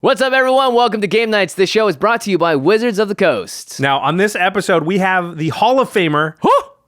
What's up, everyone? Welcome to Game Nights. This show is brought to you by Wizards of the Coast. Now, on this episode, we have the Hall of Famer,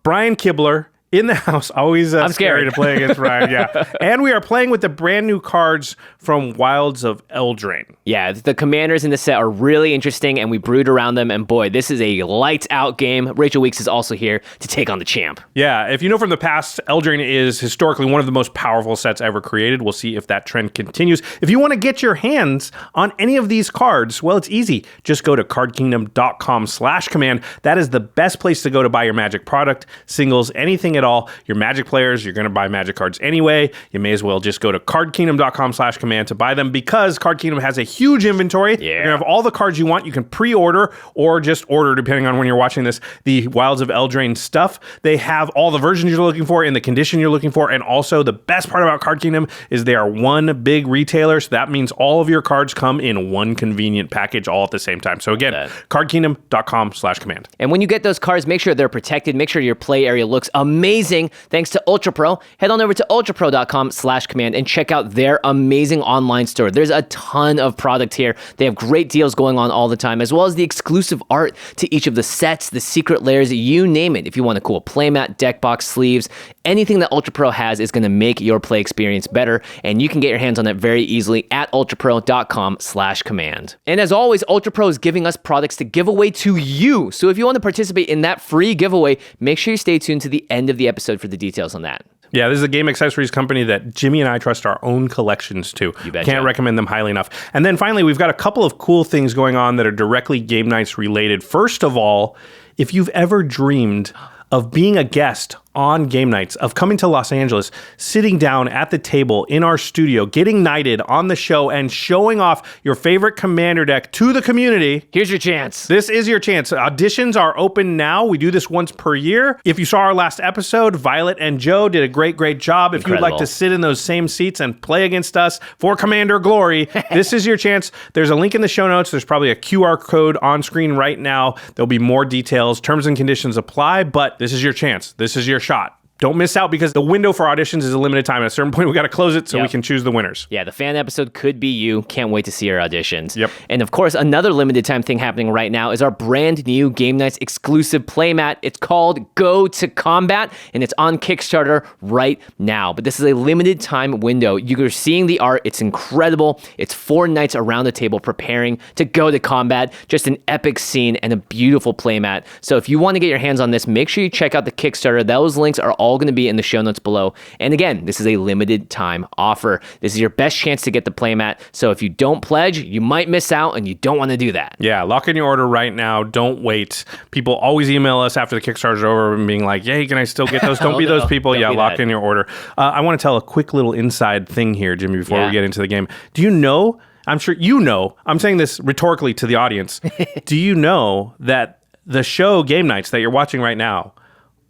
Brian Kibler, in the house. Always I'm scary scared to play against Brian, yeah. And we are playing with the brand new cards from Wilds of Eldraine. Yeah, the commanders in the set are really interesting, and we brewed around them, and boy, this is a lights-out game. Rachel Weeks is also here to take on the champ. Yeah, if you know from the past, Eldraine is historically one of the most powerful sets ever created. We'll see if that trend continues. If you want to get your hands on any of these cards, well, it's easy. Just go to cardkingdom.com/command. That is the best place to go to buy your Magic product, singles, anything at all. Your Magic players, you're going to buy Magic cards anyway. You may as well just go to cardkingdom.com/command to buy them because Card Kingdom has a huge inventory. Yeah. You're going to have all the cards you want. You can pre-order or just order, depending on when you're watching this, the Wilds of Eldraine stuff. They have all the versions you're looking for in the condition you're looking for. And also the best part about Card Kingdom is they are one big retailer. So that means all of your cards come in one convenient package all at the same time. So again, cardkingdom.com/command. And when you get those cards, make sure they're protected. Make sure your play area looks amazing. Thanks to Ultra Pro. Head on over to ultrapro.com/command and check out their amazing online store. There's a ton of product here. They have great deals going on all the time, as well as the exclusive art to each of the sets, the secret layers, you name it. If you want a cool playmat, deck box, sleeves, anything that Ultra Pro has is going to make your play experience better, and you can get your hands on it very easily at ultrapro.com/command. And as always, Ultra Pro is giving us products to give away to you. So if you want to participate in that free giveaway, make sure you stay tuned to the end of the episode for the details on that. Yeah, this is a game accessories company that Jimmy and I trust our own collections to. You betcha. Can't recommend them highly enough. And then finally, we've got a couple of cool things going on that are directly Game Nights related. First of all, if you've ever dreamed of being a guest on Game Nights, of coming to Los Angeles, sitting down at the table in our studio, getting knighted on the show, and showing off your favorite commander deck to the community, here's your chance. This is your chance. Auditions are open now. We do this once per year. If you saw our last episode, Violet and Joe did a great job. If you'd like to sit in those same seats and play against us for Commander Glory, this is your chance. There's a link in the show notes. There's probably a QR code on screen right now. There'll be more details. Terms and conditions apply, but this is your chance. This is your shot. Don't miss out because the window for auditions is a limited time. At a certain point, we got to close it so we can choose the winners. Yeah, the fan episode could be you. Can't wait to see your auditions. Yep. And of course, another limited time thing happening right now is our brand new Game Nights exclusive playmat. It's called Go to Combat, and it's on Kickstarter right now. But this is a limited time window. You're seeing the art. It's incredible. It's 4 knights around the table preparing to go to combat. Just an epic scene and a beautiful playmat. So if you want to get your hands on this, make sure you check out the Kickstarter. Those links are all going to be in the show notes below. And again, this is a limited time offer. This is your best chance to get the playmat. So if you don't pledge, you might miss out, and you don't want to do that. Yeah, lock in your order right now. Don't wait. People always email us after the Kickstarter's over and being like, hey, can I still get those? Don't be those people. Yeah, lock in your order. I want to tell a quick little inside thing here, Jimmy, before we get into the game. Do you know, I'm sure you know, I'm saying this rhetorically to the audience. Do you know that the show Game Nights that you're watching right now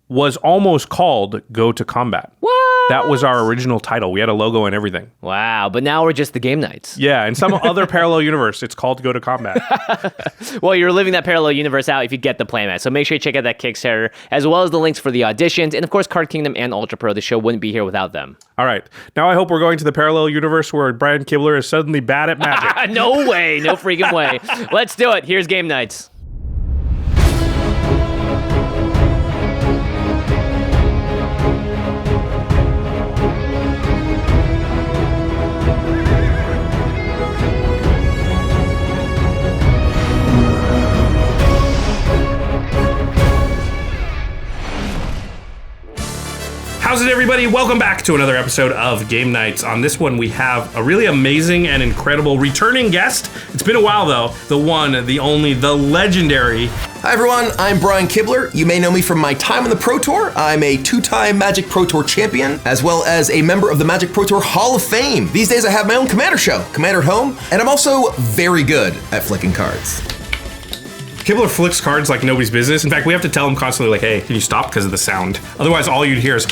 was almost called Go to Combat? What? That was our original title. We had a logo and everything. Wow, but now we're just the Game Nights. Yeah, in some other parallel universe, it's called Go to Combat. Well, you're living that parallel universe out if you get the playmat. So make sure you check out that Kickstarter, as well as the links for the auditions, and of course, Card Kingdom and Ultra Pro. The show wouldn't be here without them. All right. Now I hope we're going to the parallel universe where Brian Kibler is suddenly bad at magic. No way. No freaking way. Let's do it. Here's Game Nights. How's it, everybody? Welcome back to another episode of Game Nights. On this one, we have a really amazing and incredible returning guest. It's been a while, though. The one, the only, the legendary. Hi, everyone. I'm Brian Kibler. You may know me from my time on the Pro Tour. I'm a 2-time Magic Pro Tour champion, as well as a member of the Magic Pro Tour Hall of Fame. These days, I have my own Commander show, Commander at Home, and I'm also very good at flicking cards. Kibler flicks cards like nobody's business. In fact, we have to tell him constantly, like, hey, can you stop because of the sound? Otherwise, all you'd hear is...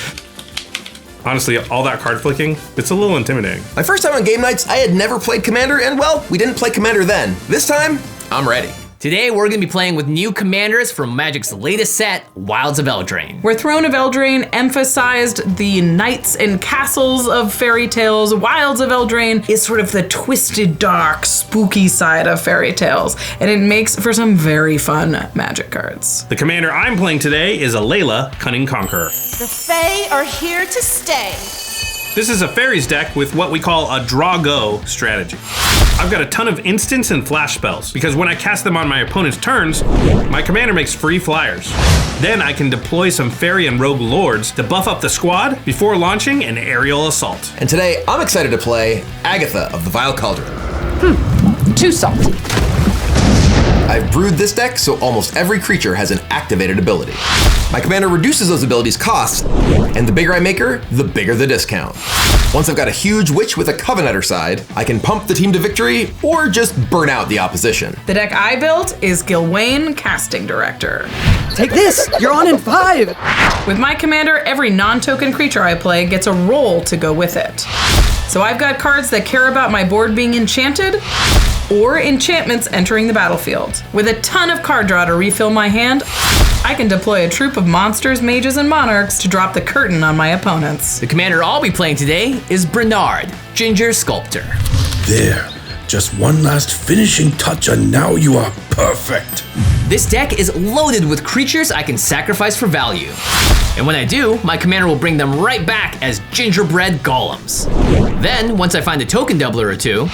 Honestly, all that card flicking, it's a little intimidating. My first time on Game Nights, I had never played Commander, and well, we didn't play Commander then. This time, I'm ready. Today, we're gonna be playing with new commanders from Magic's latest set, Wilds of Eldraine. Where Throne of Eldraine emphasized the knights and castles of fairy tales, Wilds of Eldraine is sort of the twisted, dark, spooky side of fairy tales, and it makes for some very fun Magic cards. The commander I'm playing today is Alela, Cunning Conqueror. The Fae are here to stay. This is a fairies deck with what we call a draw-go strategy. I've got a ton of instants and flash spells, because when I cast them on my opponent's turns, my commander makes free flyers. Then I can deploy some fairy and rogue lords to buff up the squad before launching an aerial assault. And today, I'm excited to play Agatha of the Vile Cauldron. Too salty. I've brewed this deck so almost every creature has an activated ability. My commander reduces those abilities' costs, and the bigger I make her, the bigger the discount. Once I've got a huge witch with a Covenanter side, I can pump the team to victory or just burn out the opposition. The deck I built is Gylwain, Casting Director. Take this! You're on in 5! With my commander, every non-token creature I play gets a role to go with it. So I've got cards that care about my board being enchanted, or enchantments entering the battlefield. With a ton of card draw to refill my hand, I can deploy a troop of monsters, mages, and monarchs to drop the curtain on my opponents. The commander I'll be playing today is Brenard, Ginger Sculptor. There, just one last finishing touch and now you are perfect. This deck is loaded with creatures I can sacrifice for value. And when I do, my commander will bring them right back as gingerbread golems. Then, once I find a token doubler or two,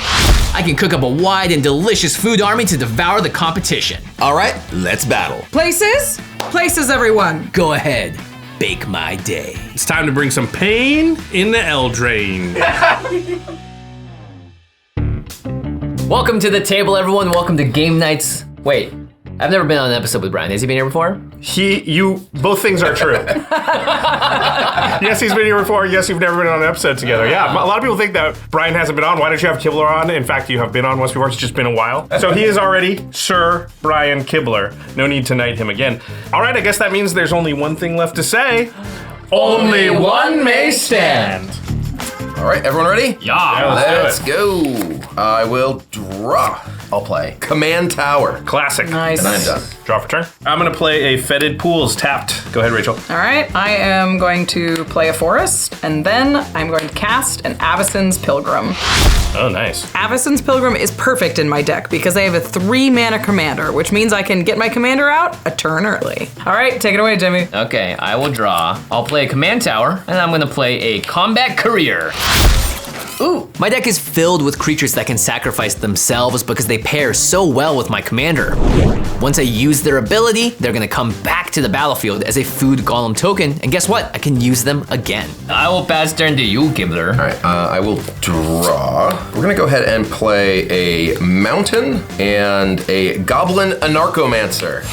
I can cook up a wide and delicious food army to devour the competition. All right, let's battle. Places? Places, everyone. Go ahead, bake my day. It's time to bring some pain in the Eldraine. Welcome to the table, everyone. Welcome to Game Nights. Wait, I've never been on an episode with Brian. Has he been here before? Both things are true. Yes, he's been here before. Yes, you've never been on an episode together. Yeah, a lot of people think that Brian hasn't been on. Why don't you have Kibler on? In fact, you have been on once before. It's just been a while. So he is already Sir Brian Kibler. No need to knight him again. All right, I guess that means there's only one thing left to say. Only one may stand. All right, everyone ready? Yeah, Let's go. I will draw. I'll play Command Tower. Classic. Nice. And I'm done. Draw for turn. I'm gonna play a Fetid Pools tapped. Go ahead, Rachel. All right, I am going to play a forest, and then I'm going to cast an Avacyn's Pilgrim. Oh, nice. Avacyn's Pilgrim is perfect in my deck because I have a 3-mana commander, which means I can get my commander out a turn early. All right, take it away, Jimmy. Okay, I will draw. I'll play a command tower, and I'm gonna play a combat career. Ooh, my deck is filled with creatures that can sacrifice themselves because they pair so well with my commander. Once I use their ability, they're gonna come back to the battlefield as a food golem token, and guess what? I can use them again. I will pass turn to you, Kibler. All right, I will draw. We're gonna go ahead and play a Mountain and a Goblin Anarchomancer.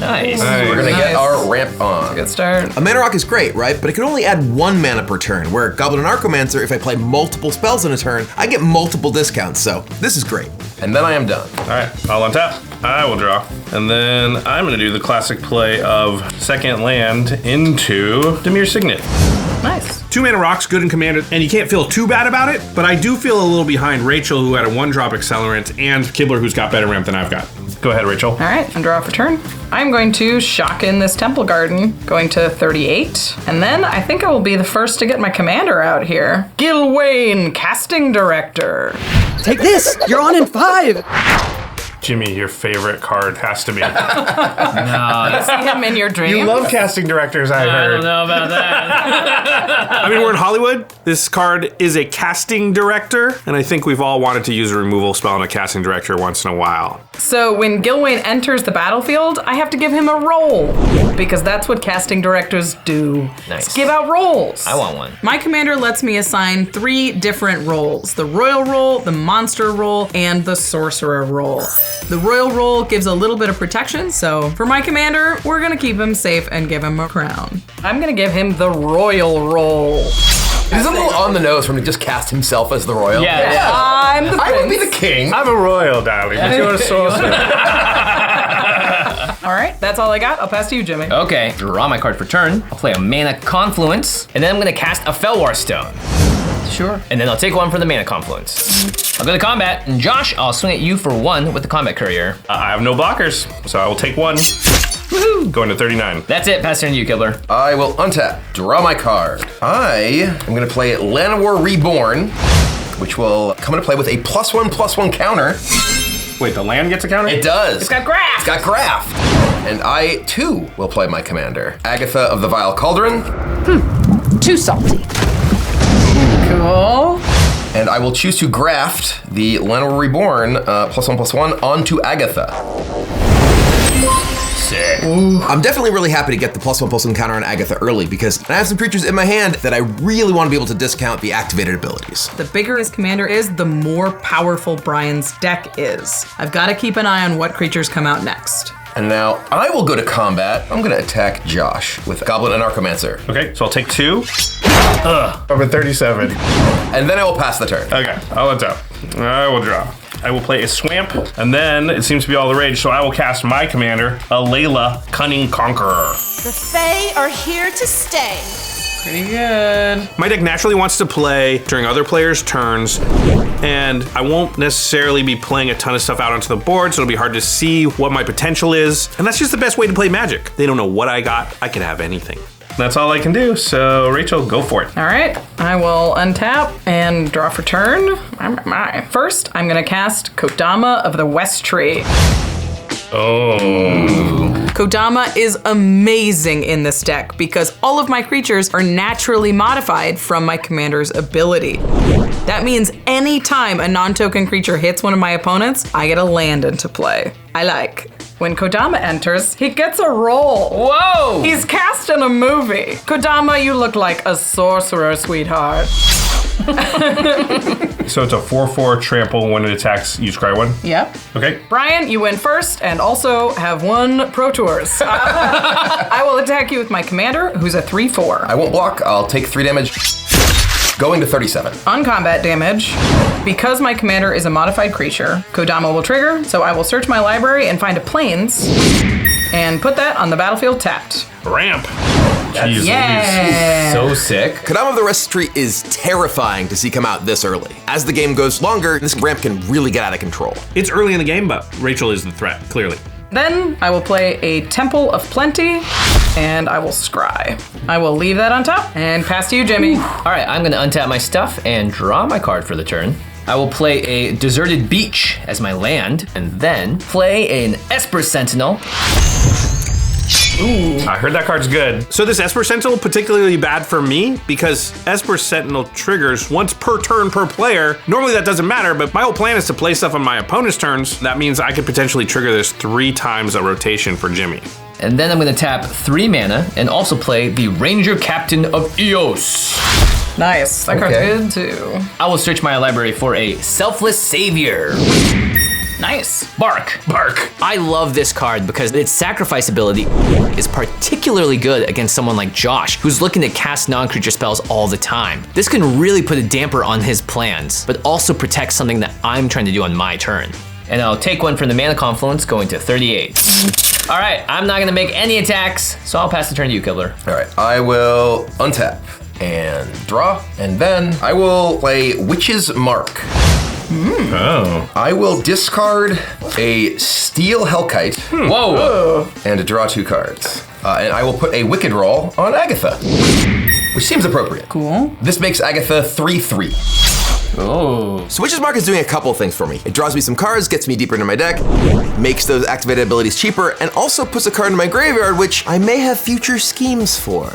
Nice. We're gonna get our ramp on. Good start. A Mana Rock is great, right? But it can only add 1 mana per turn, where Goblin Anarchomancer, if I play multiple spells in a turn, I get multiple discounts, so this is great. And then I am done. All right, I'll untap. I will draw. And then I'm gonna do the classic play of second land into Dimir Signet. Nice. 2 mana rocks, good in commander, and you can't feel too bad about it, but I do feel a little behind Rachel, who had a 1-drop accelerant, and Kibler, who's got better ramp than I've got. Go ahead, Rachel. All right, and draw for turn. I'm going to shock in this Temple Garden, going to 38, and then I think I will be the first to get my commander out here. Gylwain, Casting Director. Take this! You're on in 5! Jimmy, your favorite card has to be. See him in your dreams. You love casting directors, I I heard. don't know about that. I mean, we're in Hollywood. This card is a casting director, and I think we've all wanted to use a removal spell on a casting director once in a while. So when Gylwain enters the battlefield, I have to give him a roll, because that's what casting directors do. Nice. Give out rolls. I want one. My commander lets me assign 3 different roles: the royal role, the monster role, and the sorcerer role. The royal role gives a little bit of protection, so for my commander, we're gonna keep him safe and give him a crown. I'm gonna give him the royal role. He's a little on the nose when he just cast himself as the royal. Yeah. I'm the I would be prince. the king. I'm a royal, darling, but you're a sorcerer. All right, that's all I got. I'll pass to you, Jimmy. Okay, draw my card for turn. I'll play a Mana Confluence, and then I'm gonna cast a Felwar Stone. Sure. And then I'll take one for the mana confluence. I'll go to combat, and Josh, I'll swing at you for 1 with the combat courier. I have no blockers, so I will take 1. Woohoo! Going to 39. That's it. Pass it on to you, Kibler. I will untap, draw my card. I am going to play Llanowar Reborn, which will come into play with a +1/+1 counter. Wait, the land gets a counter? It does. It's got graft. It's got graft. And I, too, will play my commander, Agatha of the Vile Cauldron. Too salty. Cool. And I will choose to graft the Llanowar Reborn +1/+1 onto Agatha. Sick. I'm definitely really happy to get the +1/+1 counter on Agatha early because I have some creatures in my hand that I really want to be able to discount the activated abilities. The bigger his commander is, the more powerful Brian's deck is. I've got to keep an eye on what creatures come out next. And now I will go to combat. I'm going to attack Josh with Goblin and Archomancer. Okay, so I'll take 2. I'm at 37. And then I will pass the turn. Okay, I'll untap. I will draw. I will play a Swamp, and then it seems to be all the rage, so I will cast my commander, Alela, Cunning Conqueror. The Fae are here to stay. Pretty good. My deck naturally wants to play during other players' turns, and I won't necessarily be playing a ton of stuff out onto the board, so it'll be hard to see what my potential is. And that's just the best way to play Magic. They don't know what I got. I could have anything. That's all I can do, so Rachel, go for it. All right, I will untap and draw for turn. First, I'm gonna cast Kodama of the West Tree. Oh. Kodama is amazing in this deck because all of my creatures are naturally modified from my commander's ability. That means anytime a non-token creature hits one of my opponents, I get a land into play. I like. When Kodama enters, he gets a roll. Whoa! He's cast in a movie. Kodama, you look like a sorcerer, sweetheart. So it's a 4/4 trample. When it attacks, you scry 1? Yep. Okay. Brian, you win first and also have 1 Pro Tours. I will attack you with my commander, who's a 3/4. I won't block. I'll take 3 damage. Going to 37. On combat damage, because my commander is a modified creature, Kodama will trigger, so I will search my library and find a plains and put that on the battlefield tapped. Ramp. Jeez, Yeah. So sick. Kodama of the West Tree is terrifying to see come out this early. As the game goes longer, this ramp can really get out of control. It's early in the game, but Rachel is the threat, clearly. Then I will play a Temple of Plenty, and I will scry. I will leave that on top and pass to you, Jimmy. All right, I'm gonna untap my stuff and draw my card for the turn. I will play a Deserted Beach as my land, and then play an Esper Sentinel. Ooh. I heard that card's good. So this Esper Sentinel particularly bad for me because Esper Sentinel triggers once per turn per player. Normally that doesn't matter, but my whole plan is to play stuff on my opponent's turns. That means I could potentially trigger this 3 times a rotation for Jimmy. And then I'm gonna tap 3 mana and also play the Ranger Captain of Eos. Nice, that card's good too. I will search my library for a Selfless Savior. Nice. Bark. I love this card because its sacrifice ability is particularly good against someone like Josh, who's looking to cast non-creature spells all the time. This can really put a damper on his plans, but also protect something that I'm trying to do on my turn. And I'll take 1 from the mana confluence, going to 38. All right, I'm not gonna make any attacks, so I'll pass the turn to you, Kibler. All right, I will untap and draw, and then I will play Witch's Mark. Oh. I will discard a Steel Hellkite Whoa! and draw 2 cards. And I will put a Wicked Roll on Agatha, which seems appropriate. Cool. This makes Agatha 3/3. Oh. So Witch's Mark is doing a couple things for me. It draws me some cards, gets me deeper into my deck, makes those activated abilities cheaper, and also puts a card in my graveyard, which I may have future schemes for.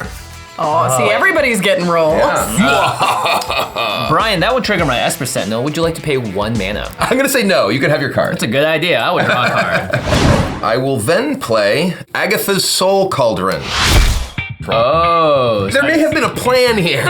Oh, see, everybody's getting rolls. Brian, that would trigger my Esper Sentinel. Would you like to pay 1 mana? I'm gonna say no, you can have your card. That's a good idea. I would draw a card. I will then play Agatha's Soul Cauldron. Oh. There may have been a plan here.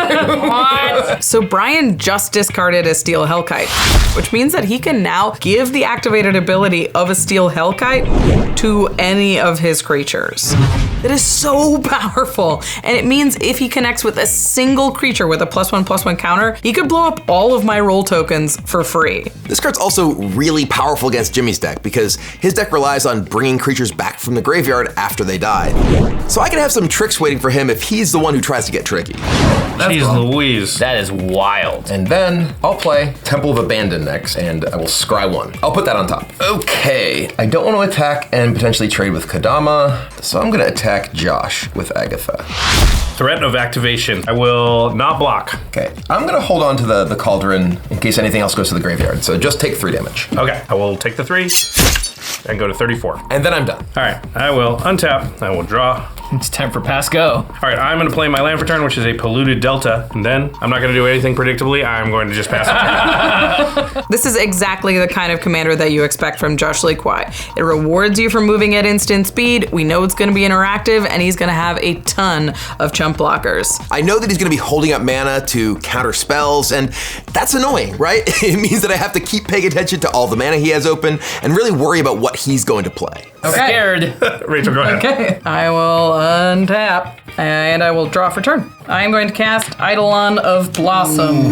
So Brian just discarded a Steel Hellkite, which means that he can now give the activated ability of a Steel Hellkite to any of his creatures. that is so powerful. And it means if he connects with a single creature with a +1/+1 counter, he could blow up all of my roll tokens for free. This card's also really powerful against Jimmy's deck because his deck relies on bringing creatures back from the graveyard after they die. So I can have some tricks waiting for him if he's the one who tries to get tricky. Jeez Louise. That is wild. And then I'll play Temple of Abandon next, and I will scry 1. I'll put that on top. Okay, I don't want to attack and potentially trade with Kodama, so I'm gonna attack Josh with Agatha. Threat of activation. I will not block. Okay, I'm gonna hold on to the Cauldron in case anything else goes to the graveyard, so just take 3 damage. Okay, I will take the 3 and go to 34. And then I'm done. All right, I will untap. I will draw. It's time for pass go. All right, I'm going to play my land for turn, which is a Polluted Delta. And then I'm not going to do anything predictably. I'm going to just pass it. This is exactly the kind of commander that you expect from Josh Lee Kwai. It rewards you for moving at instant speed. We know it's going to be interactive, and he's going to have a ton of chump blockers. I know that he's going to be holding up mana to counter spells, and that's annoying, right? It means that I have to keep paying attention to all the mana he has open and really worry about what he's going to play. Okay. Scared. Rachel, go ahead. Okay, I will untap, and I will draw for turn. I am going to cast Eidolon of Blossom.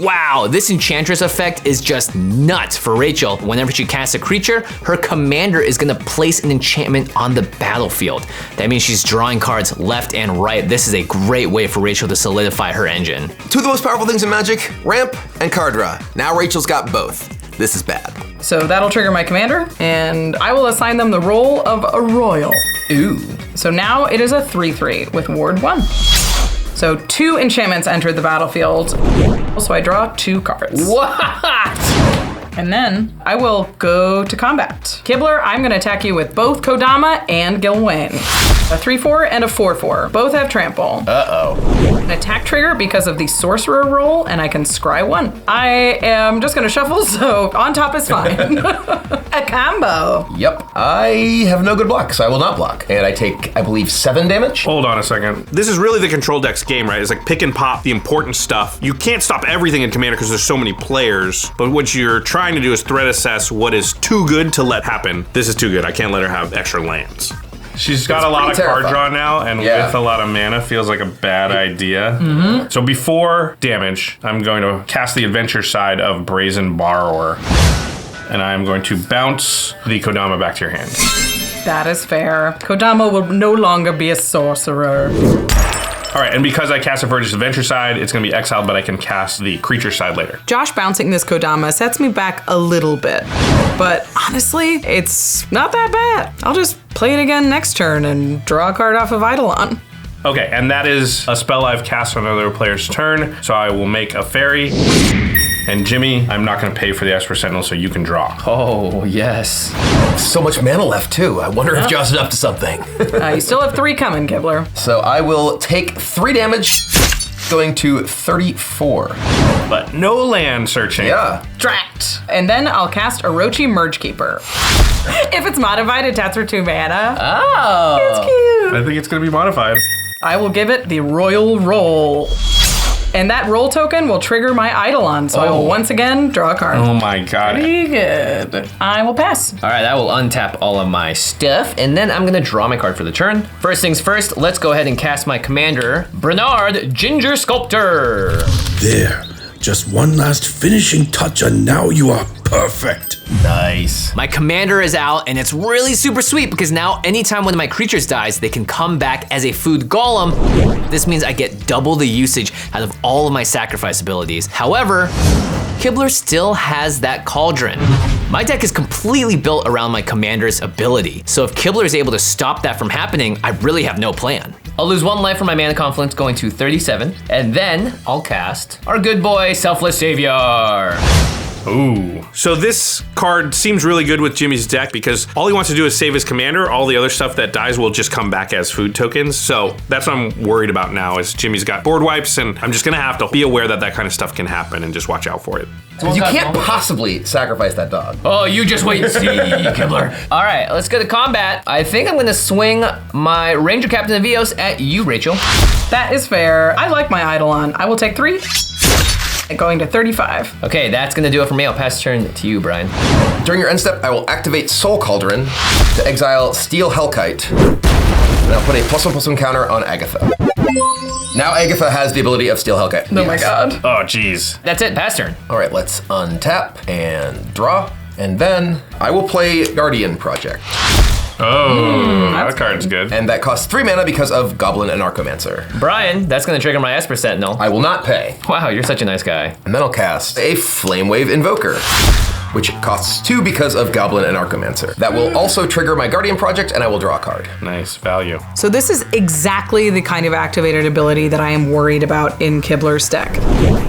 Wow, this Enchantress effect is just nuts for Rachel. Whenever she casts a creature, her commander is gonna place an enchantment on the battlefield. That means she's drawing cards left and right. This is a great way for Rachel to solidify her engine. 2 of the most powerful things in Magic, ramp and card draw. Now Rachel's got both. This is bad. So that'll trigger my commander, and I will assign them the role of a royal. Ooh. So now it is a 3/3 with ward 1. So 2 enchantments entered the battlefield. So I draw 2 cards. What? And then I will go to combat. Kibler, I'm gonna attack you with both Kodama and Gylwain. A 3/4 and a 4/4. Both have trample. Uh-oh. An attack trigger because of the sorcerer roll, and I can scry 1. I am just gonna shuffle, so on top is fine. A combo. Yep. I have no good block, so I will not block. And I take, I believe, 7 damage. Hold on a second. This is really the control deck's game, right? It's like pick and pop the important stuff. You can't stop everything in Commander because there's so many players, but what you're trying to do is threat assess what is too good to let happen. This is too good. I can't let her have extra lands. She's got a lot of card draw now, and with a lot of mana, feels like a bad idea. Mm-hmm. So before damage, I'm going to cast the adventure side of Brazen Borrower, and I'm going to bounce the Kodama back to your hand. That is fair. Kodama will no longer be a sorcerer. All right, and because I cast a Virtus Adventure side, it's gonna be exiled, but I can cast the creature side later. Josh bouncing this Kodama sets me back a little bit, but honestly, it's not that bad. I'll just play it again next turn and draw a card off of Eidolon. Okay, and that is a spell I've cast on another player's turn, so I will make a fairy. And Jimmy, I'm not gonna pay for the Esper Sentinel, so you can draw. Oh, yes. So much mana left, too. I wonder if Josh is up to something. You still have 3 coming, Kibler. So I will take 3 damage, going to 34. But no land searching. Yeah. Drat. And then I'll cast Orochi Mergekeeper. If it's modified, it taps for 2 mana. Oh. It's cute. I think it's gonna be modified. I will give it the Royal Roll. And that roll token will trigger my Eidolon, so I will once again draw a card. Oh my god. Pretty good. I will pass. All right, I will untap all of my stuff, and then I'm gonna draw my card for the turn. First things first, let's go ahead and cast my commander, Brenard, Ginger Sculptor. There. Just one last finishing touch, and now you are perfect. Nice. My commander is out, and it's really super sweet because now anytime one of my creatures dies, they can come back as a food golem. This means I get double the usage out of all of my sacrifice abilities. However, Kibler still has that cauldron. My deck is completely built around my commander's ability, so if Kibler is able to stop that from happening, I really have no plan. I'll lose 1 life from my mana confluence, going to 37, and then I'll cast our good boy, Selfless Savior. Ooh. So this card seems really good with Jimmy's deck because all he wants to do is save his commander. All the other stuff that dies will just come back as food tokens. So that's what I'm worried about now is Jimmy's got board wipes, and I'm just gonna have to be aware that that kind of stuff can happen and just watch out for it. You can't possibly sacrifice that dog. Oh, you just wait and see, Kibler. All right, let's go to combat. I think I'm gonna swing my Ranger Captain of Eos at you, Rachel. That is fair. I like my Eidolon. I will take 3. Going to 35. Okay, that's gonna do it for me. I'll pass the turn to you, Brian. During your end step, I will activate Soul Cauldron to exile Steel Hellkite. And I'll put a +1/+1 counter on Agatha. Now Agatha has the ability of Steel Hellkite. Oh my god. Oh, jeez. That's it, pass turn. All right, let's untap and draw. And then I will play Guardian Project. Oh, that card's good. And that costs 3 mana because of Goblin and Archomancer. Brian, that's gonna trigger my Esper Sentinel. I will not pay. Wow, you're such a nice guy. And then I'll cast a Flamewave Invoker, which costs 2 because of Goblin and Archomancer. That will also trigger my Guardian Project, and I will draw a card. Nice value. So this is exactly the kind of activated ability that I am worried about in Kibler's deck.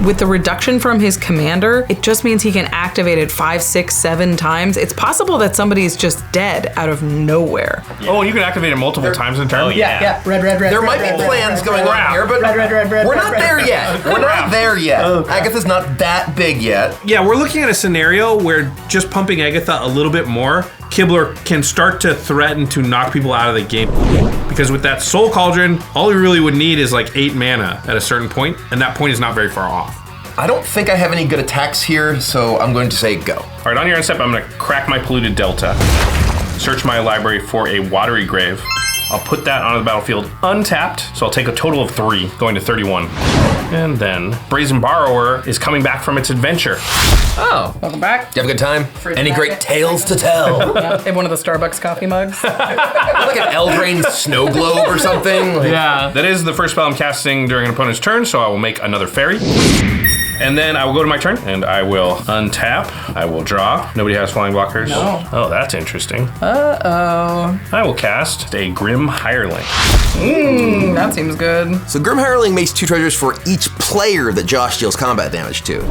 With the reduction from his commander, it just means he can activate it 5, 6, 7 times. It's possible that somebody's just dead out of nowhere. Oh, you can activate it multiple times in turn? Oh, yeah. Red. There might be plans going on here, but we're not there yet. We're not there yet. Agatha's not that big yet. Yeah, we're looking at a scenario where just pumping Agatha a little bit more, Kibler can start to threaten to knock people out of the game. Because with that Soul Cauldron, all he really would need is like 8 mana at a certain point, and that point is not very far off. I don't think I have any good attacks here, so I'm going to say go. All right, on your end step, I'm gonna crack my Polluted Delta. Search my library for a Watery Grave. I'll put that onto the battlefield untapped, so I'll take a total of 3, going to 31. And then Brazen Borrower is coming back from its adventure. Oh. Welcome back. Do you have a good time? Any great tales to tell? Have one of the Starbucks coffee mugs. Like an Eldraine snow globe or something? Like, Yeah. That is the first spell I'm casting during an opponent's turn, so I will make another fairy. And then I will go to my turn, and I will untap. I will draw. Nobody has flying blockers? No. Oh, that's interesting. Uh-oh. I will cast a Grim Hireling. That seems good. So Grim Hireling makes 2 treasures for each player that Josh deals combat damage to.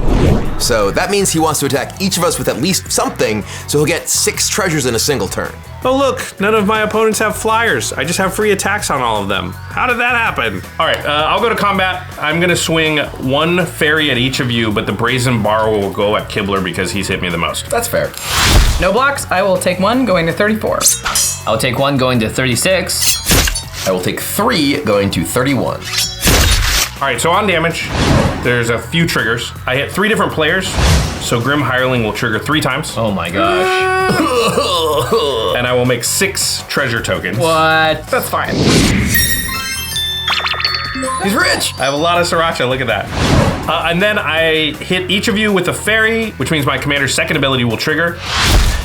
So that means he wants to attack each of us with at least something, so he'll get 6 treasures in a single turn. Oh look, none of my opponents have flyers. I just have free attacks on all of them. How did that happen? All right, I'll go to combat. I'm gonna swing 1 fairy at each of you, but the Brazen Borrower will go at Kibler because he's hit me the most. That's fair. No blocks. I will take 1, going to 34. I'll take 1 going to 36. I will take 3 going to 31. All right, so on damage, there's a few triggers. I hit 3 different players, so Grim Hireling will trigger 3 times. Oh my gosh. And I will make 6 treasure tokens. What? That's fine. He's rich! I have a lot of sriracha, look at that. And then I hit each of you with a fairy, which means my commander's second ability will trigger,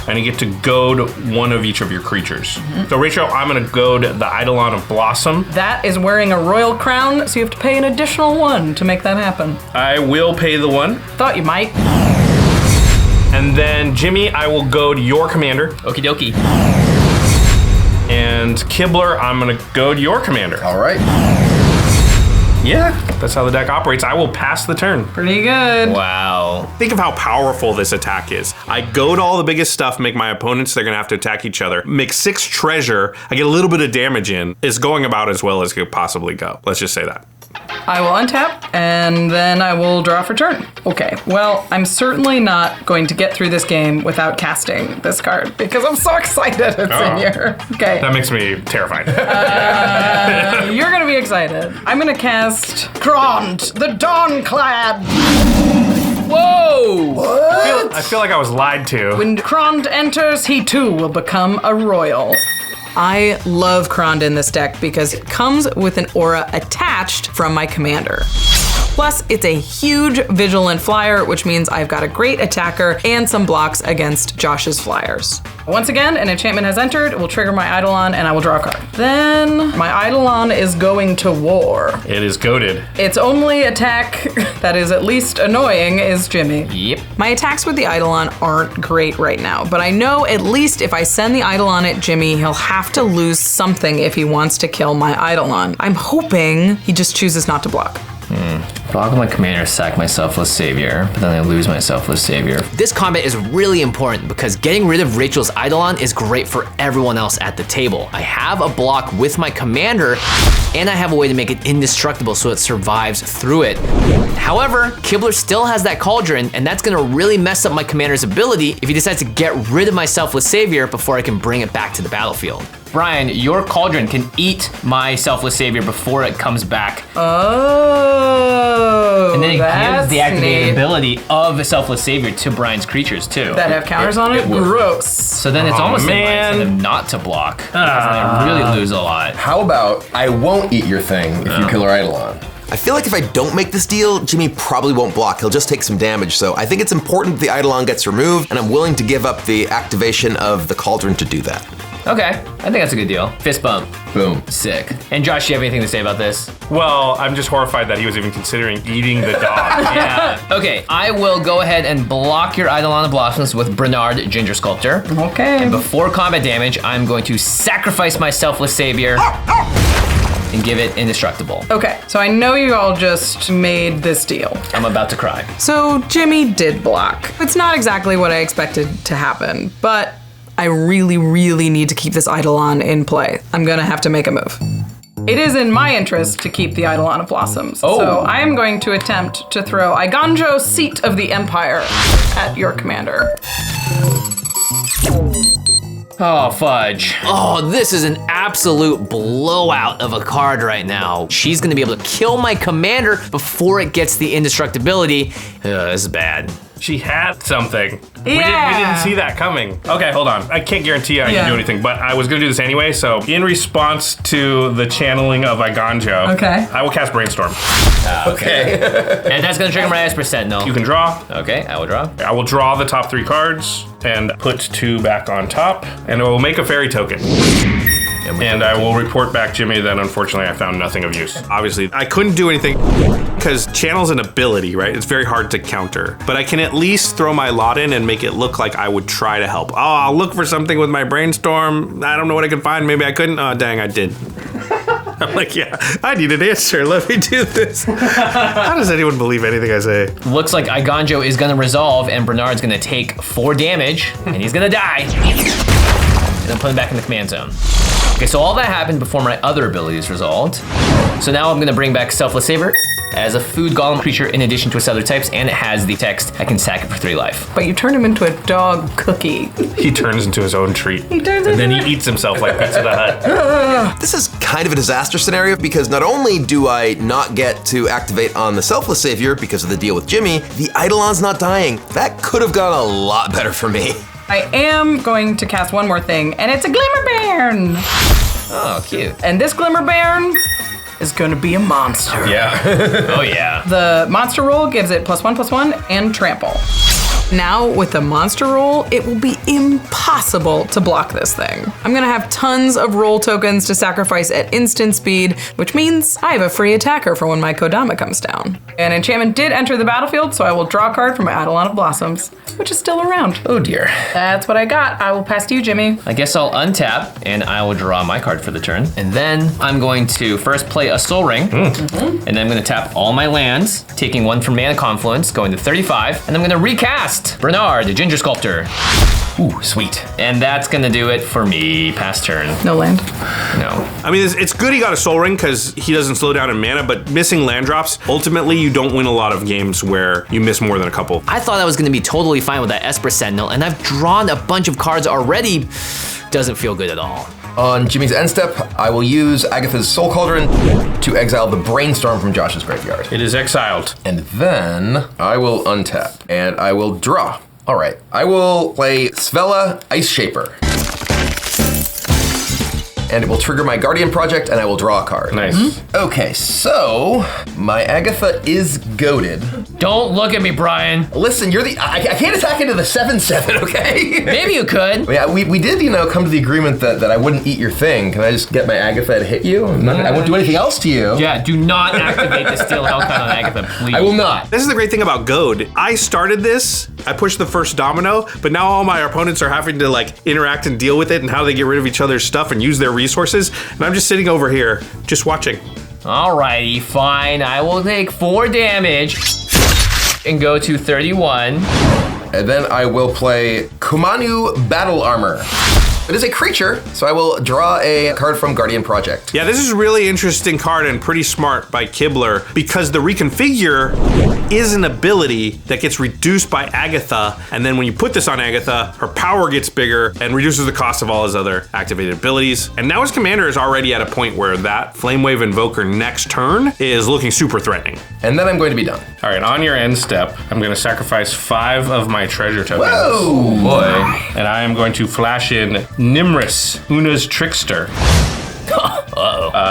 and you get to goad 1 of each of your creatures. So Rachel, I'm gonna goad the Eidolon of Blossom. That is wearing a royal crown, so you have to pay an additional 1 to make that happen. I will pay the 1. Thought you might. And then Jimmy, I will goad your commander. Okie dokie. And Kibler, I'm gonna goad your commander. All right. Yeah, that's how the deck operates. I will pass the turn. Pretty good. Wow. Think of how powerful this attack is. I goad all the biggest stuff, make my opponents, they're gonna have to attack each other. Make 6 treasure, I get a little bit of damage in. It's going about as well as it could possibly go. Let's just say that. I will untap, and then I will draw for turn. Okay, well, I'm certainly not going to get through this game without casting this card, because I'm so excited it's in here. Okay. That makes me terrified. You're gonna be excited. I'm gonna cast Grond, the Dawnclad. Whoa! I feel like I was lied to. When Grond enters, he too will become a royal. I love Krond in this deck because it comes with an aura attached from my commander. Plus, it's a huge vigilant flyer, which means I've got a great attacker and some blocks against Josh's flyers. Once again, an enchantment has entered, it will trigger my Eidolon, and I will draw a card. Then, my Eidolon is going to war. It is goaded. Its only attack that is at least annoying is Jimmy. Yep. My attacks with the Eidolon aren't great right now, but I know at least if I send the Eidolon at Jimmy, he'll have to lose something if he wants to kill my Eidolon. I'm hoping he just chooses not to block. Block my commander, sack my Selfless Savior, but then I lose my Selfless Savior. This combat is really important because getting rid of Rachel's Eidolon is great for everyone else at the table. I have a block with my commander, and I have a way to make it indestructible so it survives through it. However, Kibler still has that Cauldron, and that's gonna really mess up my commander's ability if he decides to get rid of my Selfless Savior before I can bring it back to the battlefield. Brian, your cauldron can eat my Selfless Savior before it comes back. Oh, and then it gives the activated neat. ability of Selfless Savior to Brian's creatures too. That have counters on it? Gross. So then it's almost in my incentive not to block. Because I really lose a lot. How about I won't eat your thing if you kill our Eidolon? I feel like if I don't make this deal, Jimmy probably won't block. He'll just take some damage. So I think it's important the Eidolon gets removed, and I'm willing to give up the activation of the cauldron to do that. Okay, I think that's a good deal. Fist bump. Boom. Sick. And Josh, you have anything to say about this? Well, I'm just horrified that he was even considering eating the dog. Yeah. Okay, I will go ahead and block your Eidolon of Blossoms with Brenard, Ginger Sculptor. Okay. And before combat damage, I'm going to sacrifice my Selfless Savior and give it indestructible. Okay, so I know you all just made this deal. I'm about to cry. So Jimmy did block. It's not exactly what I expected to happen, but I really, really need to keep this Eidolon in play. I'm gonna have to make a move. It is in my interest to keep the Eidolon of Blossoms. Oh. So I am going to attempt to throw Iganjo, Seat of the Empire, at your commander. Oh, fudge. Oh, this is an absolute blowout of a card right now. She's gonna be able to kill my commander before it gets the indestructibility. This is bad. She had something. We Yeah. didn't see that coming. Okay, hold on. I can't guarantee I can do anything, but I was gonna do this anyway, so in response to the channeling of Iganjo, Okay. I will cast Brainstorm. Okay. And that's gonna trigger my Esper Sentinel. You can draw. Okay, I will draw. I will draw the top 3 cards and put 2 back on top, and I will make a fairy token. And I will report back, Jimmy, that unfortunately I found nothing of use. Obviously, I couldn't do anything because channel's an ability, right? It's very hard to counter. But I can at least throw my lot in and make it look like I would try to help. Oh, I'll look for something with my brainstorm. I don't know what I can find. Maybe I couldn't. Oh, dang, I did. I'm like, yeah, I need an answer. Let me do this. How does anyone believe anything I say? Looks like Iganjo is gonna resolve and Bernard's gonna take 4 damage and he's gonna die. And then put him back in the command zone. Okay, so all that happened before my other abilities resolved. So now I'm gonna bring back Selfless Savior as a food golem creature in addition to its other types, and it has the text, I can sack it for 3 life. But you turned him into a dog cookie. He turns into his own treat. He turns And then into he eats himself like Pizza the Hut. This is kind of a disaster scenario because not only do I not get to activate on the Selfless Savior because of the deal with Jimmy, the Eidolon's not dying. That could have gone a lot better for me. I am going to cast one more thing, and it's a Glimmer Bairn. Oh, cute. And this Glimmer Bairn is gonna be a monster. Yeah. Oh yeah. The monster roll gives it +1/+1 and trample. Now, with the monster roll, it will be impossible to block this thing. I'm gonna have tons of roll tokens to sacrifice at instant speed, which means I have a free attacker for when my Kodama comes down. An enchantment did enter the battlefield, so I will draw a card from my Eidolon of Blossoms, which is still around. Oh dear. That's what I got. I will pass to you, Jimmy. I guess I'll untap and I will draw my card for the turn. And then I'm going to first play a Soul Ring. And then I'm gonna tap all my lands, taking 1 from Mana Confluence, going to 35, and I'm gonna recast Brenard, the Ginger Sculptor. Ooh, sweet. And that's gonna do it for me, past turn. No land. No. I mean, it's good he got a Soul Ring because he doesn't slow down in mana, but missing land drops, ultimately you don't win a lot of games where you miss more than a couple. I thought I was gonna be totally fine with that Esper Sentinel, and I've drawn a bunch of cards already. Doesn't feel good at all. On Jimmy's end step, I will use Agatha's Soul Cauldron to exile the Brainstorm from Josh's graveyard. It is exiled. And then I will untap and I will draw. All right, I will play Svella Ice Shaper. And it will trigger my Guardian Project and I will draw a card. Nice. Okay, so my Agatha is goaded. Don't look at me, Brian. Listen, I can't attack into the 7/7, okay? Maybe you could. Yeah, we did, come to the agreement that I wouldn't eat your thing. Can I just get my Agatha to hit you? I won't do anything else to you. Yeah, do not activate the Steel Hellcat on Agatha, please. I will not. This is the great thing about Goad. I started this, I pushed the first domino, but now all my opponents are having to interact and deal with it and how they get rid of each other's stuff and use their resources. And I'm just sitting over here, just watching. Alrighty, fine. I will take 4 damage and go to 31. And then I will play Kumanu Battle Armor. It is a creature, so I will draw a card from Guardian Project. Yeah, this is a really interesting card and pretty smart by Kibler because the reconfigure is an ability that gets reduced by Agatha, and then when you put this on Agatha, her power gets bigger and reduces the cost of all his other activated abilities. And now his commander is already at a point where that Flamewave Invoker next turn is looking super threatening. And then I'm going to be done. All right, on your end step, I'm going to sacrifice 5 of my treasure tokens. Whoa! Boy. And I am going to flash in Nimrus, Una's Trickster.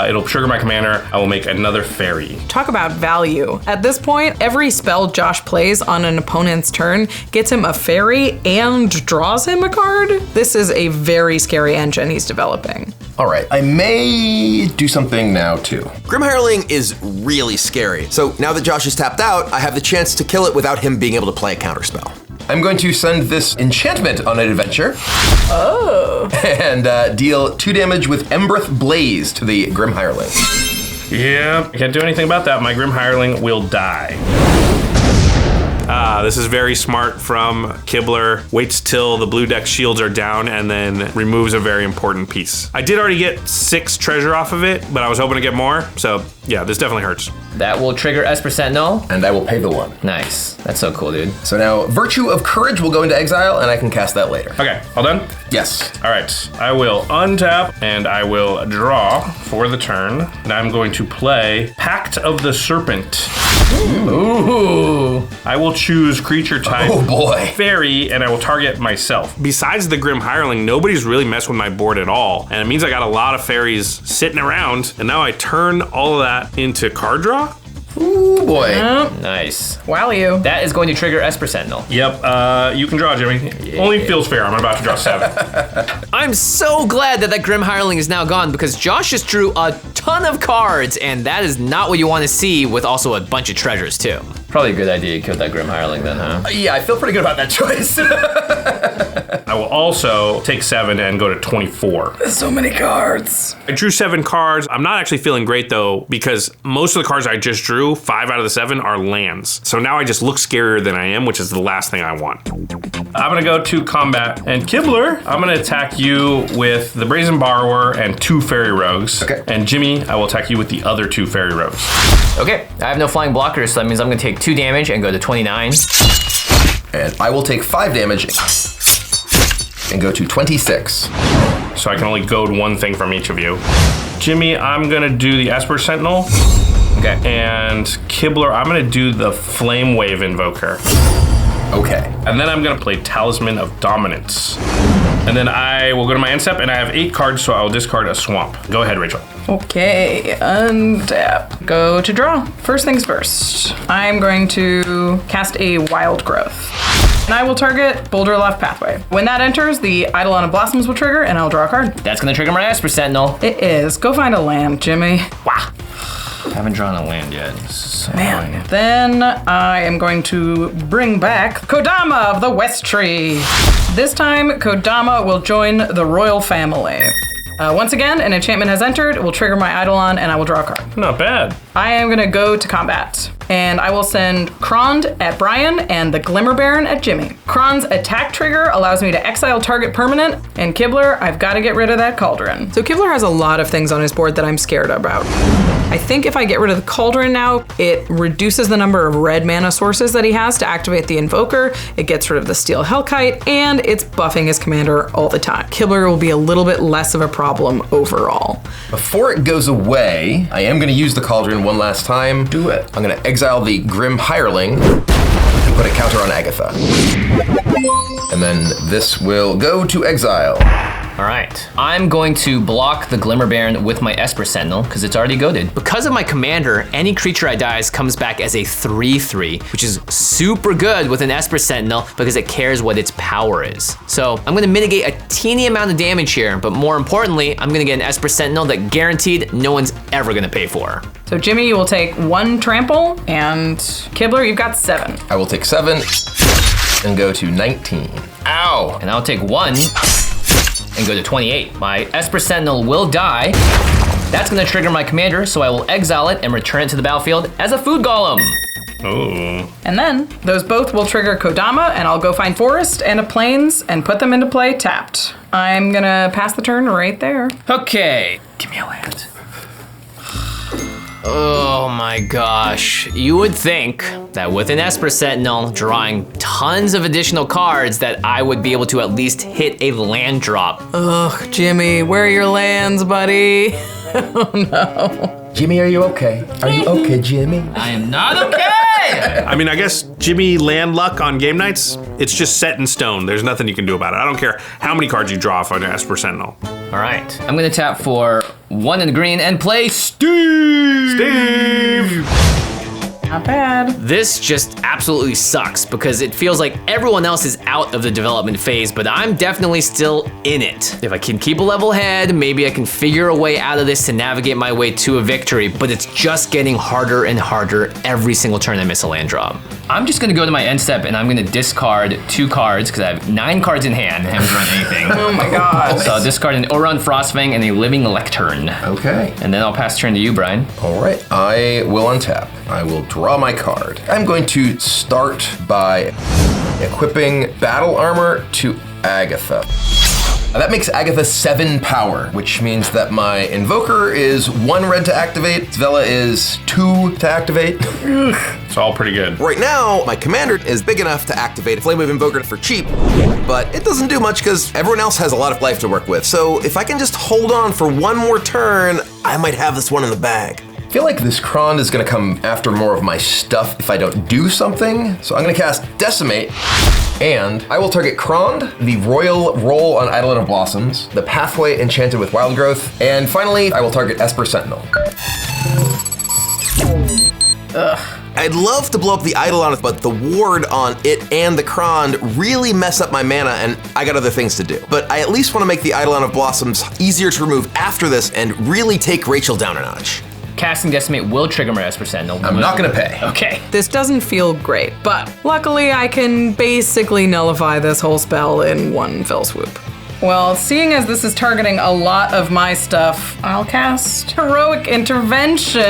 It'll trigger my commander. I will make another fairy. Talk about value. At this point, every spell Josh plays on an opponent's turn gets him a fairy and draws him a card. This is a very scary engine he's developing. All right, I may do something now too. Grim Hireling is really scary. So now that Josh is tapped out, I have the chance to kill it without him being able to play a counterspell. I'm going to send this enchantment on an adventure. Oh. And deal 2 damage with Embereth Blaze to the Grim Hireling. Yeah, I can't do anything about that. My Grim Hireling will die. This is very smart from Kibler. Waits till the blue deck shields are down and then removes a very important piece. I did already get 6 treasure off of it, but I was hoping to get more. So yeah, this definitely hurts. That will trigger Esper Sentinel. And I will pay the 1. Nice. That's so cool, dude. So now Virtue of Courage will go into exile and I can cast that later. Okay, all done? Yes. All right, I will untap and I will draw for the turn. And I'm going to play Pact of the Serpent. Ooh. I will choose creature type fairy and I will target myself. Besides the Grim Hireling, nobody's really messed with my board at all. And it means I got a lot of fairies sitting around. And now I turn all of that into card draw. Ooh, boy. Nice. Wow, you. That is going to trigger Esper Sentinel. Yep, you can draw, Jimmy. Only feels fair. I'm about to draw 7. I'm so glad that Grim Hireling is now gone because Josh just drew a ton of cards, and that is not what you want to see with also a bunch of treasures, too. Probably a good idea you killed that Grim Hireling then, huh? Yeah, I feel pretty good about that choice. I will also take 7 and go to 24. So many cards. I drew 7 cards. I'm not actually feeling great though, because most of the cards I just drew, 5 out of the 7 are lands. So now I just look scarier than I am, which is the last thing I want. I'm gonna go to combat. And Kibler, I'm gonna attack you with the Brazen Borrower and 2 Fairy Rogues. Okay. And Jimmy, I will attack you with the other 2 Fairy Rogues. Okay, I have no flying blockers, so that means I'm gonna take 2 damage and go to 29. And I will take 5 damage and go to 26. So I can only goad 1 thing from each of you. Jimmy, I'm gonna do the Esper Sentinel. Okay. And Kibler, I'm gonna do the Flame Wave Invoker. Okay. And then I'm gonna play Talisman of Dominance. And then I will go to my end step, and I have 8 cards, so I will discard a swamp. Go ahead, Rachel. Okay, untap. Go to draw. First things first. I'm going to cast a Wild Growth. And I will target Boulderloft Pathway. When that enters, the Eidolon of Blossoms will trigger, and I'll draw a card. That's gonna trigger my Esper Sentinel. It is. Go find a land, Jimmy. Wow. I haven't drawn a land yet. So Man. Then I am going to bring back Kodama of the West Tree. This time, Kodama will join the royal family. Once again, an enchantment has entered. It will trigger my Eidolon, and I will draw a card. Not bad. I am gonna go to combat, and I will send Krond at Brian and the Glimmer Baron at Jimmy. Krond's attack trigger allows me to exile target permanent, and Kibler, I've got to get rid of that Cauldron. So Kibler has a lot of things on his board that I'm scared about. I think if I get rid of the Cauldron now, it reduces the number of red mana sources that he has to activate the Invoker, it gets rid of the Steel Hellkite, and it's buffing his commander all the time. Kibler will be a little bit less of a problem overall. Before it goes away, I am going to use the Cauldron one last time. Do it. I'm going to exile the Grim Hireling and put a counter on Agatha. And then this will go to exile. All right, I'm going to block the Glimmer Baron with my Esper Sentinel because it's already goaded. Because of my commander, any creature I dies comes back as a 3/3, which is super good with an Esper Sentinel because it cares what its power is. So I'm gonna mitigate a teeny amount of damage here, but more importantly, I'm gonna get an Esper Sentinel that guaranteed no one's ever gonna pay for. So Jimmy, you will take 1 trample, and Kibler, you've got 7. I will take 7 and go to 19. Ow! And I'll take 1 and go to 28. My Esper Sentinel will die. That's gonna trigger my commander, so I will exile it and return it to the battlefield as a food golem. Ooh. And then those both will trigger Kodama, and I'll go find Forest and a Plains and put them into play tapped. I'm gonna pass the turn right there. Okay. Give me a land. Oh my gosh. You would think that with an Esper Sentinel drawing tons of additional cards that I would be able to at least hit a land drop. Ugh, Jimmy, where are your lands, buddy? Oh no. Jimmy, are you okay? Are you okay, Jimmy? I am not okay! I mean, I guess Jimmy land luck on game nights, it's just set in stone. There's nothing you can do about it. I don't care how many cards you draw off on Esper Sentinel. All right, I'm gonna tap for 1 in the green and play Steve! Not bad. This just absolutely sucks because it feels like everyone else is out of the development phase, but I'm definitely still in it. If I can keep a level head, maybe I can figure a way out of this to navigate my way to a victory, but it's just getting harder and harder every single turn I miss a land drop. I'm just gonna go to my end step and I'm gonna discard 2 cards because I have 9 cards in hand and haven't drawn anything. Oh my god. So I'll discard an Oron Frostfang and a Living Lectern. Okay. And then I'll pass turn to you, Brian. All right, I will untap. I will draw my card. I'm going to start by equipping battle armor to Agatha. That makes Agatha 7 power, which means that my Invoker is 1 red to activate, Svella is 2 to activate. It's all pretty good. Right now, my commander is big enough to activate Flame Wave Invoker for cheap, but it doesn't do much because everyone else has a lot of life to work with. So if I can just hold on for 1 more turn, I might have this one in the bag. I feel like this Krond is gonna come after more of my stuff if I don't do something. So I'm gonna cast Decimate, and I will target Krond, the Royal Roll on Eidolon of Blossoms, the Pathway enchanted with Wild Growth, and finally, I will target Esper Sentinel. Ugh. I'd love to blow up the Eidolon, but the ward on it and the Krond really mess up my mana, and I got other things to do. But I at least want to make the Eidolon of Blossoms easier to remove after this and really take Rachel down a notch. Casting Decimate will trigger my Esper Sentinel. I'm not gonna pay. Okay. This doesn't feel great, but luckily I can basically nullify this whole spell in 1 fell swoop. Well, seeing as this is targeting a lot of my stuff, I'll cast Heroic Intervention.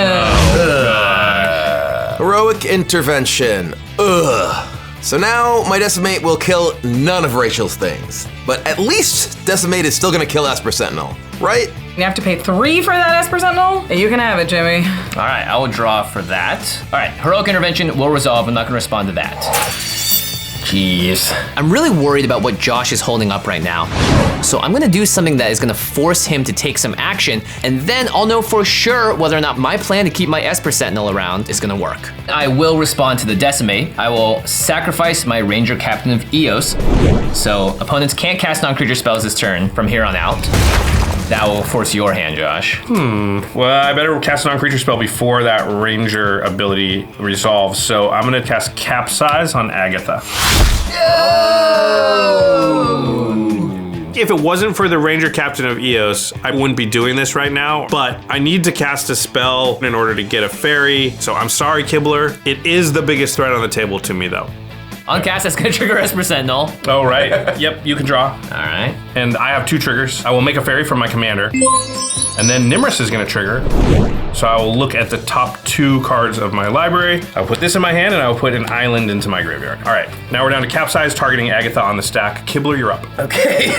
Heroic Intervention. Ugh. So now my Decimate will kill none of Rachel's things. But at least Decimate is still gonna kill Esper Sentinel, right? You have to pay 3 for that Esper Sentinel? You can have it, Jimmy. All right, I will draw for that. All right, Heroic Intervention will resolve. I'm not gonna respond to that. Jeez. I'm really worried about what Josh is holding up right now. So I'm gonna do something that is gonna force him to take some action, and then I'll know for sure whether or not my plan to keep my Esper Sentinel around is gonna work. I will respond to the Decimate. I will sacrifice my Ranger Captain of Eos. So opponents can't cast non-creature spells this turn from here on out. That will force your hand, Josh. Well, I better cast a non-creature spell before that Ranger ability resolves, so I'm gonna cast Capsize on Agatha. If it wasn't for the Ranger Captain of Eos, I wouldn't be doing this right now, but I need to cast a spell in order to get a fairy, so I'm sorry, Kibler. It is the biggest threat on the table to me, though. On cast, that's gonna trigger Esper Sentinel. Oh, right. Yep, you can draw. All right. And I have 2 triggers. I will make a fairy from my commander. And then Nimrus is gonna trigger. So I will look at the top 2 cards of my library. I'll put this in my hand and I will put an island into my graveyard. All right, now we're down to Capsize, targeting Agatha on the stack. Kibler, you're up. Okay.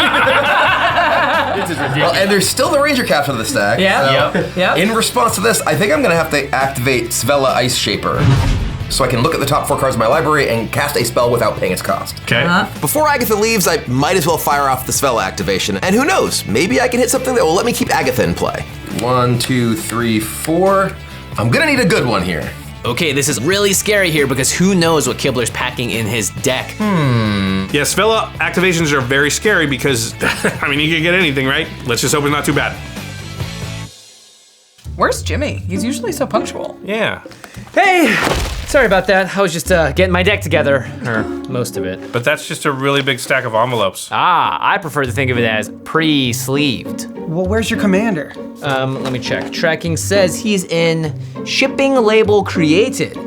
This is ridiculous. Well, and there's still the Ranger Captain of the stack. Yeah. So Yep. in response to this, I think I'm gonna have to activate Svella Ice Shaper. So I can look at the top 4 cards of my library and cast a spell without paying its cost. Okay. Before Agatha leaves, I might as well fire off the Svella activation. And who knows, maybe I can hit something that will let me keep Agatha in play. 1, 2, 3, 4. I'm gonna need a good one here. Okay, this is really scary here because who knows what Kibler's packing in his deck. Yeah, Svella activations are very scary because, I mean, you can get anything, right? Let's just hope it's not too bad. Where's Jimmy? He's usually so punctual. Yeah. Hey, sorry about that. I was just getting my deck together, or most of it. But that's just a really big stack of envelopes. I prefer to think of it as pre-sleeved. Well, where's your commander? Let me check. Tracking says he's in shipping label created.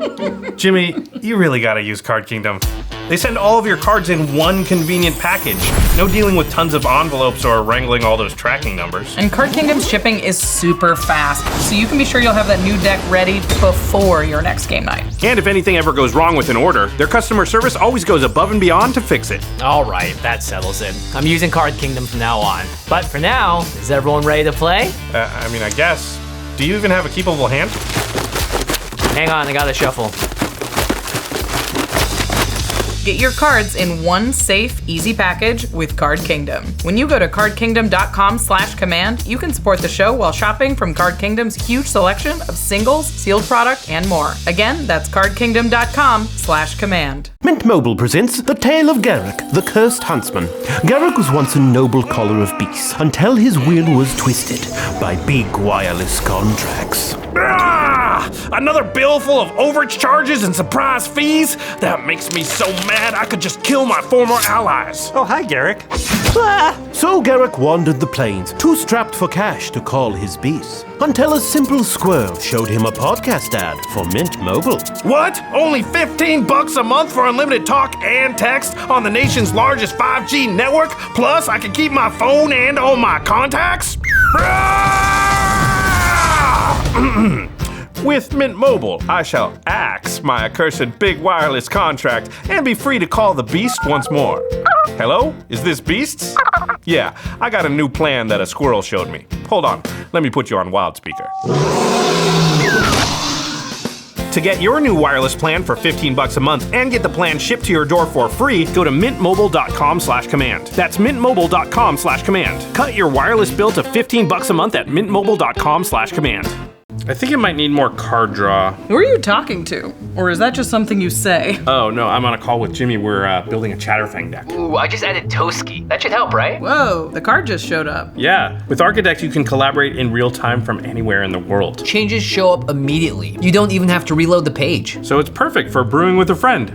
Jimmy, you really gotta use Card Kingdom. They send all of your cards in one convenient package. No dealing with tons of envelopes or wrangling all those tracking numbers. And Card Kingdom's shipping is super fast, so you can be sure you'll have that new deck ready before your next game night. And if anything ever goes wrong with an order, their customer service always goes above and beyond to fix it. All right, that settles it. I'm using Card Kingdom from now on. But for now, is everyone ready to play? I guess. Do you even have a keepable hand? Hang on, I gotta shuffle. Get your cards in one safe, easy package with Card Kingdom. When you go to cardkingdom.com/command, you can support the show while shopping from Card Kingdom's huge selection of singles, sealed product, and more. Again, that's cardkingdom.com/command. Mint Mobile presents The Tale of Garrick, the Cursed Huntsman. Garrick was once a noble collar of beasts until his will was twisted by big wireless contracts. Another bill full of overage charges and surprise fees? That makes me so mad I could just kill my former allies. Oh, hi, Garrick. So Garrick wandered the plains, too strapped for cash to call his beasts, until a simple squirrel showed him a podcast ad for Mint Mobile. What? Only $15 a month for unlimited talk and text on the nation's largest 5G network? Plus, I can keep my phone and all my contacts? With Mint Mobile, I shall axe my accursed big wireless contract and be free to call the Beast once more. Hello? Is this Beasts? Yeah, I got a new plan that a squirrel showed me. Hold on, let me put you on loudspeaker. To get your new wireless plan for $15 a month and get the plan shipped to your door for free, go to mintmobile.com/command. That's mintmobile.com/command. Cut your wireless bill to $15 a month at mintmobile.com/command. I think it might need more card draw. Who are you talking to? Or is that just something you say? Oh, no, I'm on a call with Jimmy. We're building a Chatterfang deck. Ooh, I just added Toski. That should help, right? Whoa, the card just showed up. Yeah, with Architect, you can collaborate in real time from anywhere in the world. Changes show up immediately. You don't even have to reload the page. So it's perfect for brewing with a friend.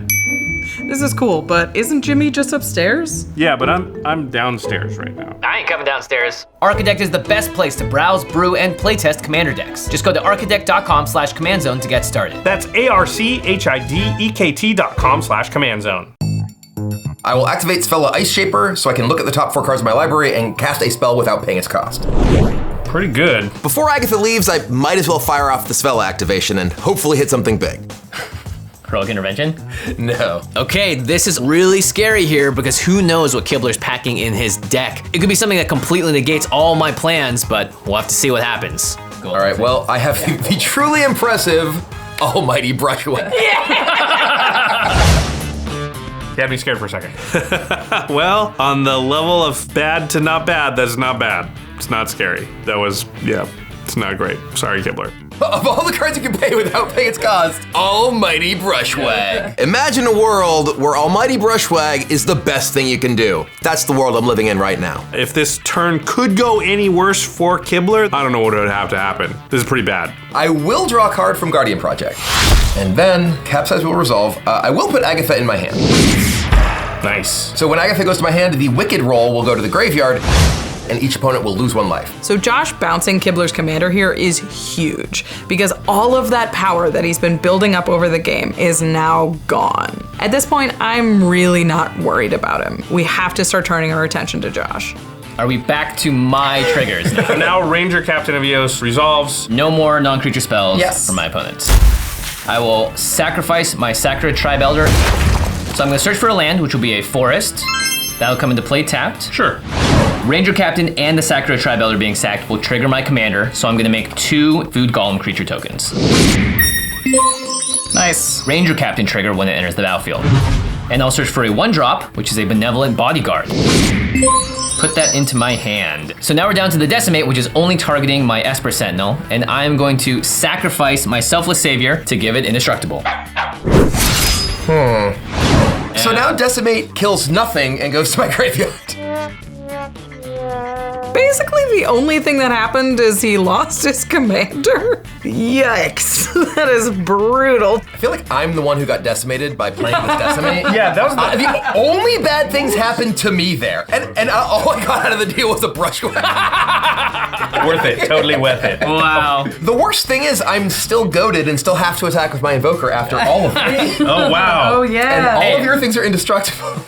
This is cool, but isn't Jimmy just upstairs? Yeah, but I'm downstairs right now. I ain't coming downstairs. Architect is the best place to browse, brew, and playtest commander decks. Just go to architect.com/command zone to get started. That's archidekt.com/command zone. I will activate Svella Ice Shaper so I can look at the top 4 cards of my library and cast a spell without paying its cost. Pretty good. Before Agatha leaves, I might as well fire off the Svella activation and hopefully hit something big. Heroic intervention? No. Okay, this is really scary here because who knows what Kibler's packing in his deck. It could be something that completely negates all my plans, but we'll have to see what happens. All right, well, I have the truly impressive Almighty Brushway. You had me scared for a second. Well, on the level of bad to not bad, that's not bad. It's not scary. That was, yeah, it's not great. Sorry, Kibler. Of all the cards you can pay without paying its cost, Almighty Brushwag. Imagine a world where Almighty Brushwag is the best thing you can do. That's the world I'm living in right now. If this turn could go any worse for Kibler, I don't know what would have to happen. This is pretty bad. I will draw a card from Guardian Project. And then, Capsize will resolve. I will put Agatha in my hand. Nice. So when Agatha goes to my hand, the Wicked roll will go to the graveyard, and each opponent will lose 1 life. So Josh bouncing Kibler's commander here is huge because all of that power that he's been building up over the game is now gone. At this point, I'm really not worried about him. We have to start turning our attention to Josh. Are we back to my triggers? Now Ranger Captain of Eos resolves. No more non-creature spells Yes. for my opponents. I will sacrifice my Sacred Tribe Elder. So I'm gonna search for a land, which will be a forest. That'll come into play tapped. Sure. Ranger Captain and the Sacred Tribe Elder being sacked will trigger my commander, so I'm gonna make 2 Food Golem creature tokens. Nice. Ranger Captain trigger when it enters the battlefield. And I'll search for a 1-drop, which is a Benevolent Bodyguard. Put that into my hand. So now we're down to the Decimate, which is only targeting my Esper Sentinel, and I'm going to sacrifice my Selfless Savior to give it indestructible. So now Decimate kills nothing and goes to my graveyard. basically the only thing that happened is he lost his commander. Yikes. That is brutal. I feel like I'm the one who got decimated by playing this Decimate. Yeah, that was the only bad things happened to me there. And all I got out of the deal was a brushwhack. worth it. Totally worth it. Wow. The worst thing is I'm still goated and still have to attack with my Invoker after all of it. Oh, wow. Oh, yeah. And all of your things are indestructible.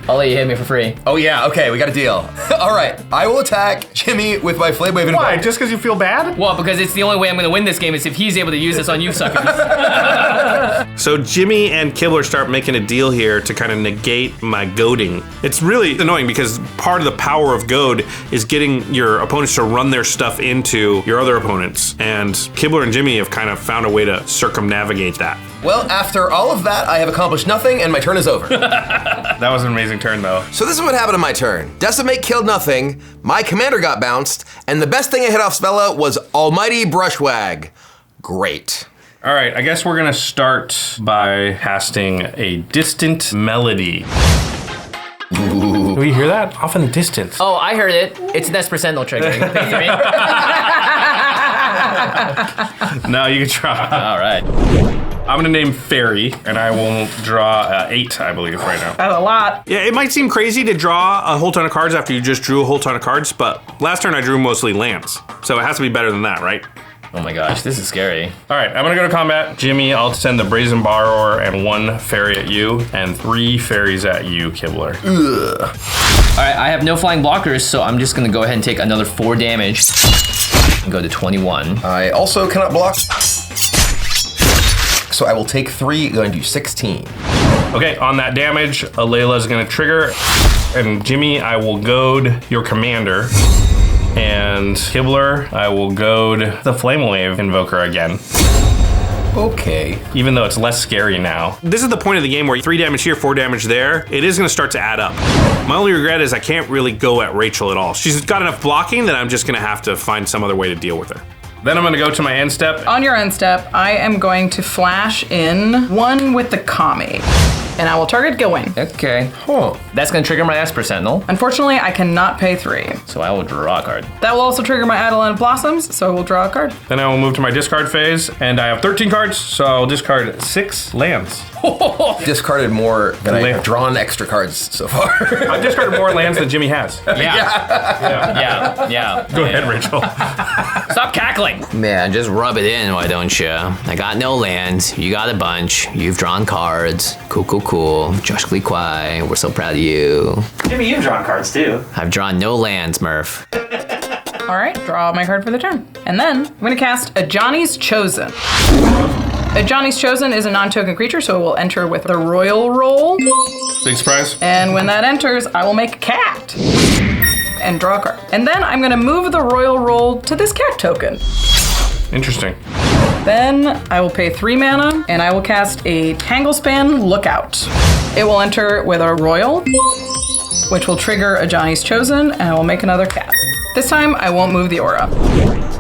I'll let you hit me for free. Oh yeah, okay, we got a deal. All right, I will attack Jimmy with my Flame Wave. Why? Just because you feel bad? Well, because it's the only way I'm gonna win this game is if he's able to use this on you suckers. So Jimmy and Kibler start making a deal here to kind of negate my goading. It's really annoying because part of the power of goad is getting your opponents to run their stuff into your other opponents. And Kibler and Jimmy have kind of found a way to circumnavigate that. Well, after all of that, I have accomplished nothing and my turn is over. That was an amazing turn though. So this is what happened on my turn. Decimate killed nothing, my commander got bounced, and the best thing I hit off Spella was Almighty Brushwag. Great. All right, I guess we're gonna start by casting a Distant Melody. Ooh. Do you hear that? Off in the distance. Oh, I heard it. It's an S% Sentinel trigger. You can pay for me. No, you can try. All right. I'm gonna name Fairy, and I will draw 8, I believe, right now. That's a lot. Yeah, it might seem crazy to draw a whole ton of cards after you just drew a whole ton of cards, but last turn I drew mostly lands. So it has to be better than that, right? Oh my gosh, this is scary. All right, I'm gonna go to combat. Jimmy, I'll send the Brazen Borrower and 1 fairy at you, and 3 fairies at you, Kibler. Ugh. All right, I have no flying blockers, so I'm just gonna go ahead and take another 4 damage and go to 21. I also cannot block. So I will take 3, going to 16. Okay, on that damage, Alela is gonna trigger, and Jimmy, I will goad your commander, and Kibler, I will goad the Flame Wave Invoker again. Okay. Even though it's less scary now. This is the point of the game where 3 damage here, 4 damage there, it is gonna start to add up. My only regret is I can't really go at Rachel at all. She's got enough blocking that I'm just gonna have to find some other way to deal with her. Then I'm gonna go to my end step. On your end step, I am going to flash in 1 with the Kami. And I will target Gylwain. Okay. Huh. That's gonna trigger my Esper Sentinel. Unfortunately, I cannot pay 3. So I will draw a card. That will also trigger my Alela and Blossoms, so I will draw a card. Then I will move to my discard phase, and I have 13 cards, so I'll discard 6 lands. Discarded more than I have drawn extra cards so far. I've discarded more lands than Jimmy has. Yeah. Go ahead, Rachel. Stop cackling. Man, just rub it in, why don't you? I got no lands. You got a bunch. You've drawn cards. Cool. Josh Gleequai, we're so proud of you. Jimmy, you've drawn cards too. I've drawn no lands, Murph. All right, draw my card for the turn. And then I'm gonna cast Ajani's Chosen. Ajani's Chosen is a non-token creature, so it will enter with the Royal Roll. Big surprise. And when that enters, I will make a cat and draw a card. And then I'm gonna move the Royal Roll to this cat token. Interesting. Then I will pay 3 mana, and I will cast a Tanglespan Lookout. It will enter with a Royal, which will trigger Ajani's Chosen, and I will make another cat. This time, I won't move the aura.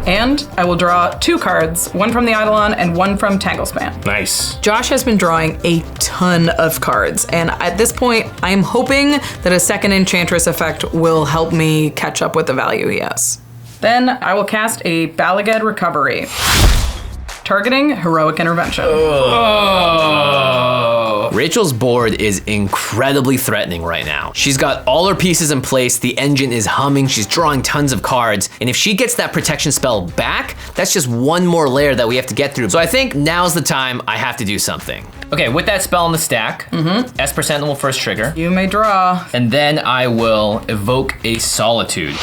And I will draw 2 cards, 1 from the Eidolon and 1 from Tanglespan. Nice. Josh has been drawing a ton of cards, and at this point, I'm hoping that a second Enchantress effect will help me catch up with the value he has. Then I will cast a Balagad Recovery, targeting Heroic Intervention. Oh. Rachel's board is incredibly threatening right now. She's got all her pieces in place, the engine is humming, she's drawing tons of cards, and if she gets that protection spell back, that's just one more layer that we have to get through. So I think now's the time I have to do something. Okay, with that spell on the stack, Esper Sentinel will first trigger. You may draw. And then I will evoke a Solitude.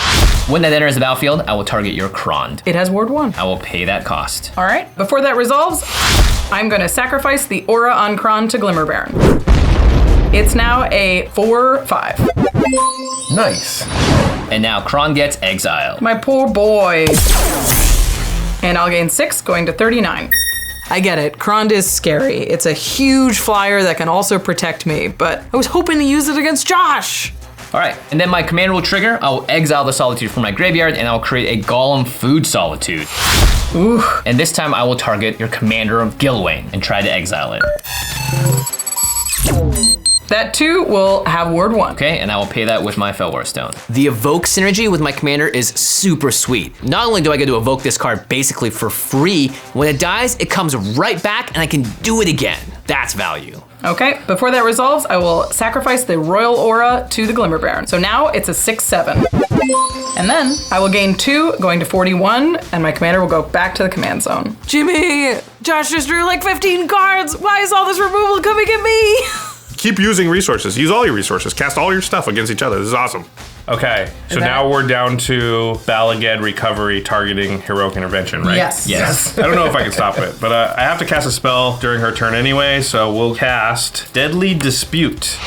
When that enters the battlefield, I will target your Krond. It has ward 1. I will pay that cost. All right, before that resolves, I'm gonna sacrifice the Aura on Krond to Glimmerbaron. It's now a 4/5. Nice. And now Krond gets exiled. My poor boy. And I'll gain 6, going to 39. I get it, Krond is scary. It's a huge flyer that can also protect me, but I was hoping to use it against Josh. All right, and then my commander will trigger. I will exile the Solitude from my graveyard, and I'll create a Golem Food Solitude. Ooh. And this time I will target your commander of Gylwain and try to exile it. That 2 will have ward 1. Okay, and I will pay that with my Felwar Stone. The evoke synergy with my commander is super sweet. Not only do I get to evoke this card basically for free, when it dies, it comes right back and I can do it again. That's value. Okay, before that resolves, I will sacrifice the Royal Aura to the Glimmer Baron. So now it's a 6/7. And then I will gain 2, going to 41, and my commander will go back to the command zone. Jimmy, Josh just drew like 15 cards. Why is all this removal coming at me? Keep using resources. Use all your resources. Cast all your stuff against each other. This is awesome. Okay, so now we're down to Balaged Recovery targeting Heroic Intervention, right? Yes. I don't know if I can stop it, but I have to cast a spell during her turn anyway, so we'll cast Deadly Dispute.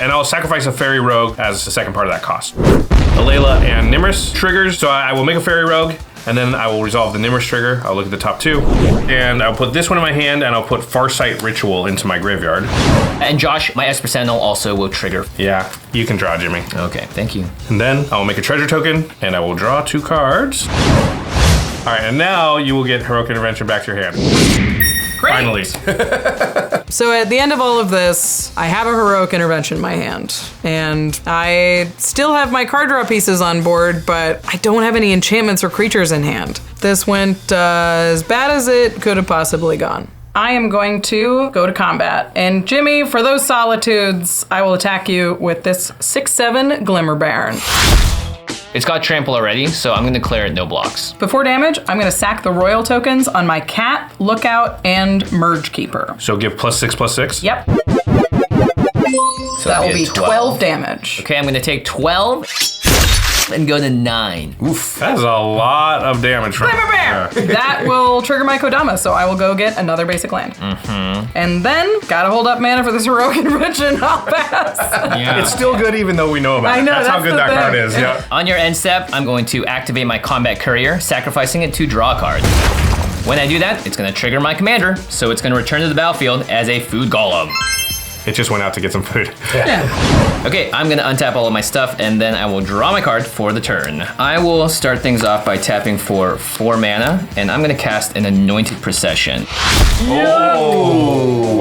And I'll sacrifice a Fairy Rogue as the second part of that cost. Alela and Nimrus triggers, so I will make a Fairy Rogue, and then I will resolve the Nimrus trigger. I'll look at the top 2, and I'll put this one in my hand, and I'll put Farsight Ritual into my graveyard. And Josh, my Esper Sentinel also will trigger. Yeah, you can draw, Jimmy. Okay, thank you. And then I will make a treasure token, and I will draw 2 cards. All right, and now you will get Heroic Intervention back to your hand. Great. Finally. So at the end of all of this, I have a Heroic Intervention in my hand, and I still have my card draw pieces on board, but I don't have any enchantments or creatures in hand. This went as bad as it could have possibly gone. I am going to go to combat, and Jimmy, for those solitudes, I will attack you with this 6/7 Glimmer Baron. It's got trample already, so I'm gonna clear it no blocks. Before damage, I'm gonna sack the royal tokens on my cat, lookout, and merge keeper. So give +6/+6? Yep. So that will be 12 damage. Okay, I'm gonna take 12 and go to 9. Oof. That's a lot of damage from Glimmer Bear! That will trigger my Kodama, so I will go get another basic land. And then, gotta hold up mana for this Heroic Intervention. I'll pass. Yeah. It's still good even though we know about it. I know, That's how good the that thing. card is. Yeah. On your end step, I'm going to activate my Combat Courier, sacrificing it to draw a card. When I do that, it's gonna trigger my commander, so it's gonna return to the battlefield as a food golem. It just went out to get some food. Okay, I'm gonna untap all of my stuff and then I will draw my card for the turn. I will start things off by tapping for 4 mana and I'm gonna cast an Anointed Procession. Oh,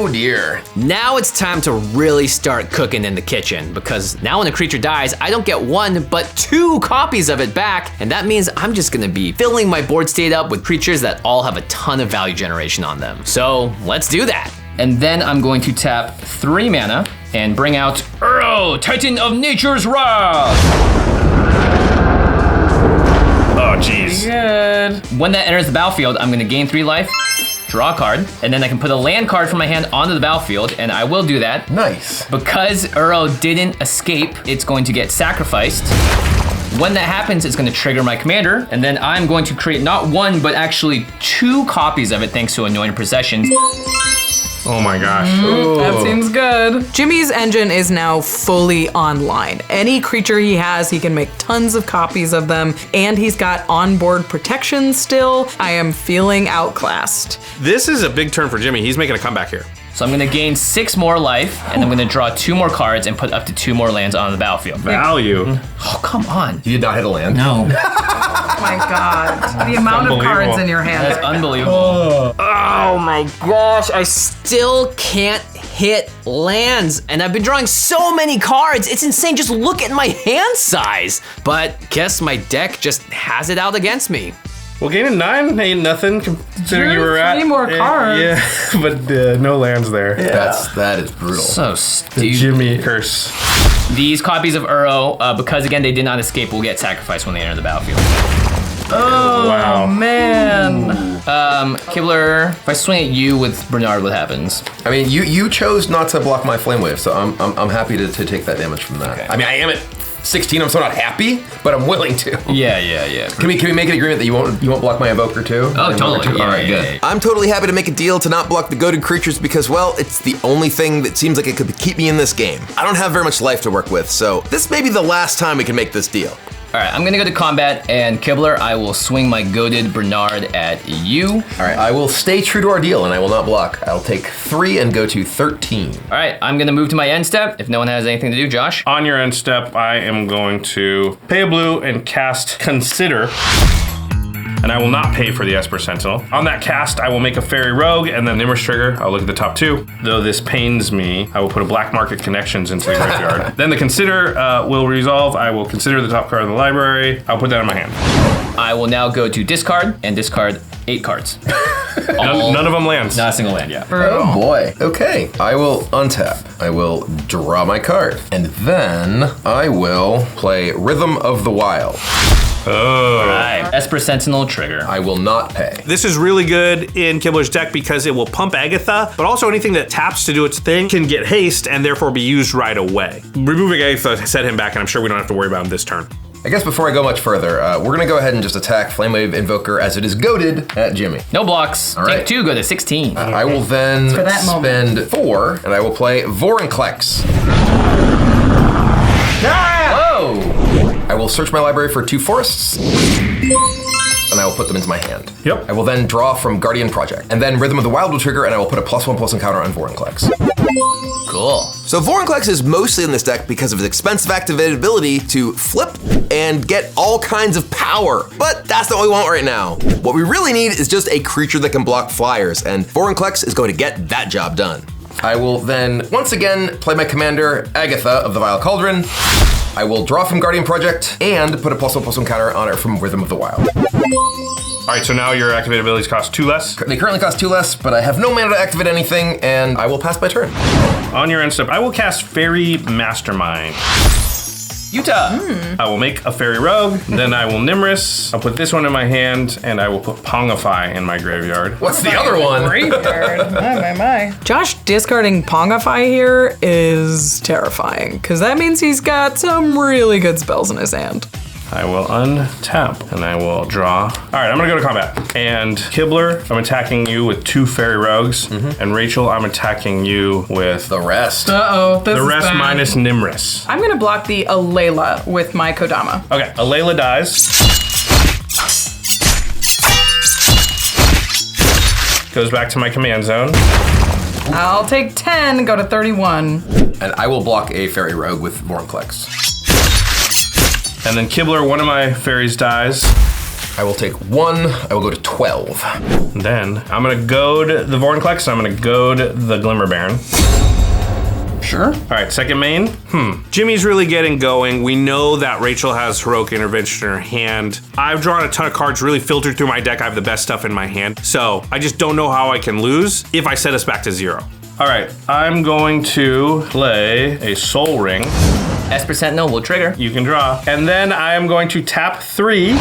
Oh dear. Now it's time to really start cooking in the kitchen, because now when a creature dies, I don't get 1, but 2 copies of it back, and that means I'm just gonna be filling my board state up with creatures that all have a ton of value generation on them. So let's do that. And then I'm going to tap 3 mana and bring out Uro, Titan of Nature's Wrath. Oh, jeez. Good. When that enters the battlefield, I'm gonna gain 3 life, draw a card, and then I can put a land card from my hand onto the battlefield, and I will do that. Nice. Because Uro didn't escape, it's going to get sacrificed. When that happens, it's gonna trigger my commander, and then I'm going to create not 1, but actually 2 copies of it thanks to Anointed Processions. Oh my gosh. That seems good. Jimmy's engine is now fully online. Any creature he has, he can make tons of copies of them, and he's got onboard protection still. I am feeling outclassed. This is a big turn for Jimmy. He's making a comeback here. So I'm gonna gain 6 more life, and I'm gonna draw 2 more cards and put up to 2 more lands on the battlefield. Value. Oh, come on. You did not hit a land. No. Oh my god. The amount of cards in your hand. That's unbelievable. Oh my gosh, I still can't hit lands, and I've been drawing so many cards. It's insane. Just look at my hand size. But guess my deck just has it out against me. Well, gaining 9 ain't nothing considering you were at 3 more cards. Yeah, but no lands there. That is brutal. So The stupid. Jimmy curse. These copies of Uro, because again they did not escape, will get sacrificed when they enter the battlefield. Oh, Wow. man. Kibler, if I swing at you with Brenard, what happens? I mean, you chose not to block my flame wave, so I'm happy to take that damage from that. Okay. I mean, I am at 16. I'm still not happy, but I'm willing to. Yeah. Can we make an agreement that you won't block my evoker too? Oh, totally. All right, good. Yeah. I'm totally happy to make a deal to not block the goated creatures because, well, it's the only thing that seems like it could keep me in this game. I don't have very much life to work with, so this may be the last time we can make this deal. All right, I'm gonna go to combat, and Kibler, I will swing my goaded Brenard at you. All right, I will stay true to our deal, and I will not block. I'll take 3 and go to 13. All right, I'm gonna move to my end step. If no one has anything to do, Josh. On your end step, I am going to pay a blue and cast Consider. and I will not pay for the Esper Sentinel. On that cast, I will make a Fairy Rogue, and then Nimmer's Trigger. I'll look at the top 2. Though this pains me, I will put a Black Market Connections into the graveyard. Then the Consider will resolve. I will consider the top card of the library. I'll put that in my hand. I will now go to discard and discard 8 cards. None of them lands. Not a single land, yeah. Oh boy. Okay, I will untap. I will draw my card. And then I will play Rhythm of the Wild. Oh. All right. Esper Sentinel trigger. I will not pay. This is really good in Kibler's deck because it will pump Agatha, but also anything that taps to do its thing can get haste and therefore be used right away. Removing Agatha set him back, and I'm sure we don't have to worry about him this turn. I guess before I go much further, we're gonna go ahead and just attack Flamewave Invoker as it is goaded at Jimmy. No blocks. All Take right. 2, go to 16. I will then spend 4, and I will play Vorinclex. Whoa! I will search my library for 2 forests, and I will put them into my hand. Yep. I will then draw from Guardian Project, and then Rhythm of the Wild will trigger, and I will put a +1/+1 counter on Vorinclex. Cool. So Vorinclex is mostly in this deck because of its expensive activated ability to flip and get all kinds of power. But that's not what we want right now. What we really need is just a creature that can block flyers, and Vorinclex is going to get that job done. I will then once again play my commander, Agatha of the Vile Cauldron. I will draw from Guardian Project and put a +1/+1 counter on it from Rhythm of the Wild. All right, so now your activated abilities cost 2 less. They currently cost 2 less, but I have no mana to activate anything, and I will pass my turn. On your end step, I will cast Fairy Mastermind. Utah. I will make a Fairy Rogue, then I will Nimrus. I'll put this one in my hand, and I will put Pongify in my graveyard. What's the other one? Graveyard. my. Josh discarding Pongify here is terrifying, because that means he's got some really good spells in his hand. I will untap, and I will draw. All right, I'm gonna go to combat. And Kibler, I'm attacking you with 2 Fairy Rogues, and Rachel, I'm attacking you with The rest. Uh-oh, this the is rest bad. minus Nimrus. I'm gonna block the Alela with my Kodama. Okay, Alela dies. Goes back to my command zone. I'll take 10, go to 31. And I will block a Fairy Rogue with Vorinclex. And then Kibler, one of my fairies dies. I will take 1, I will go to 12. Then I'm gonna goad the Vorinclex, and I'm gonna goad the Glimmer Baron. Sure. All right, second main. Jimmy's really getting going. We know that Rachel has Heroic Intervention in her hand. I've drawn a ton of cards, really filtered through my deck. I have the best stuff in my hand. So I just don't know how I can lose if I set us back to 0. All right, I'm going to play a Soul Ring. Esper Sentinel will trigger. You can draw. And then I am going to tap 3,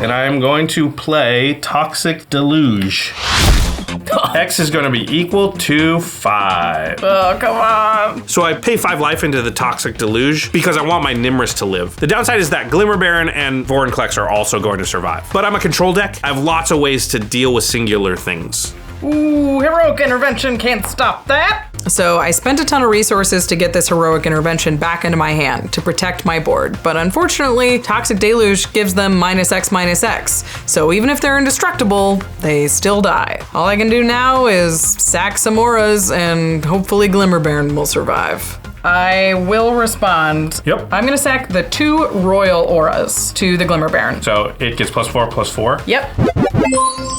and I am going to play Toxic Deluge. X is going to be equal to 5. Oh, come on. So I pay 5 life into the Toxic Deluge because I want my Nimrus to live. The downside is that Glimmer Baron and Vorinclex are also going to survive. But I'm a control deck. I have lots of ways to deal with singular things. Ooh, Heroic Intervention can't stop that. So I spent a ton of resources to get this Heroic Intervention back into my hand to protect my board, but unfortunately, Toxic Deluge gives them -X/-X. So even if they're indestructible, they still die. All I can do now is sack some auras and hopefully Glimmer Baron will survive. I will respond. Yep. I'm gonna sack the 2 Royal Auras to the Glimmer Baron. So it gets +4/+4. Yep.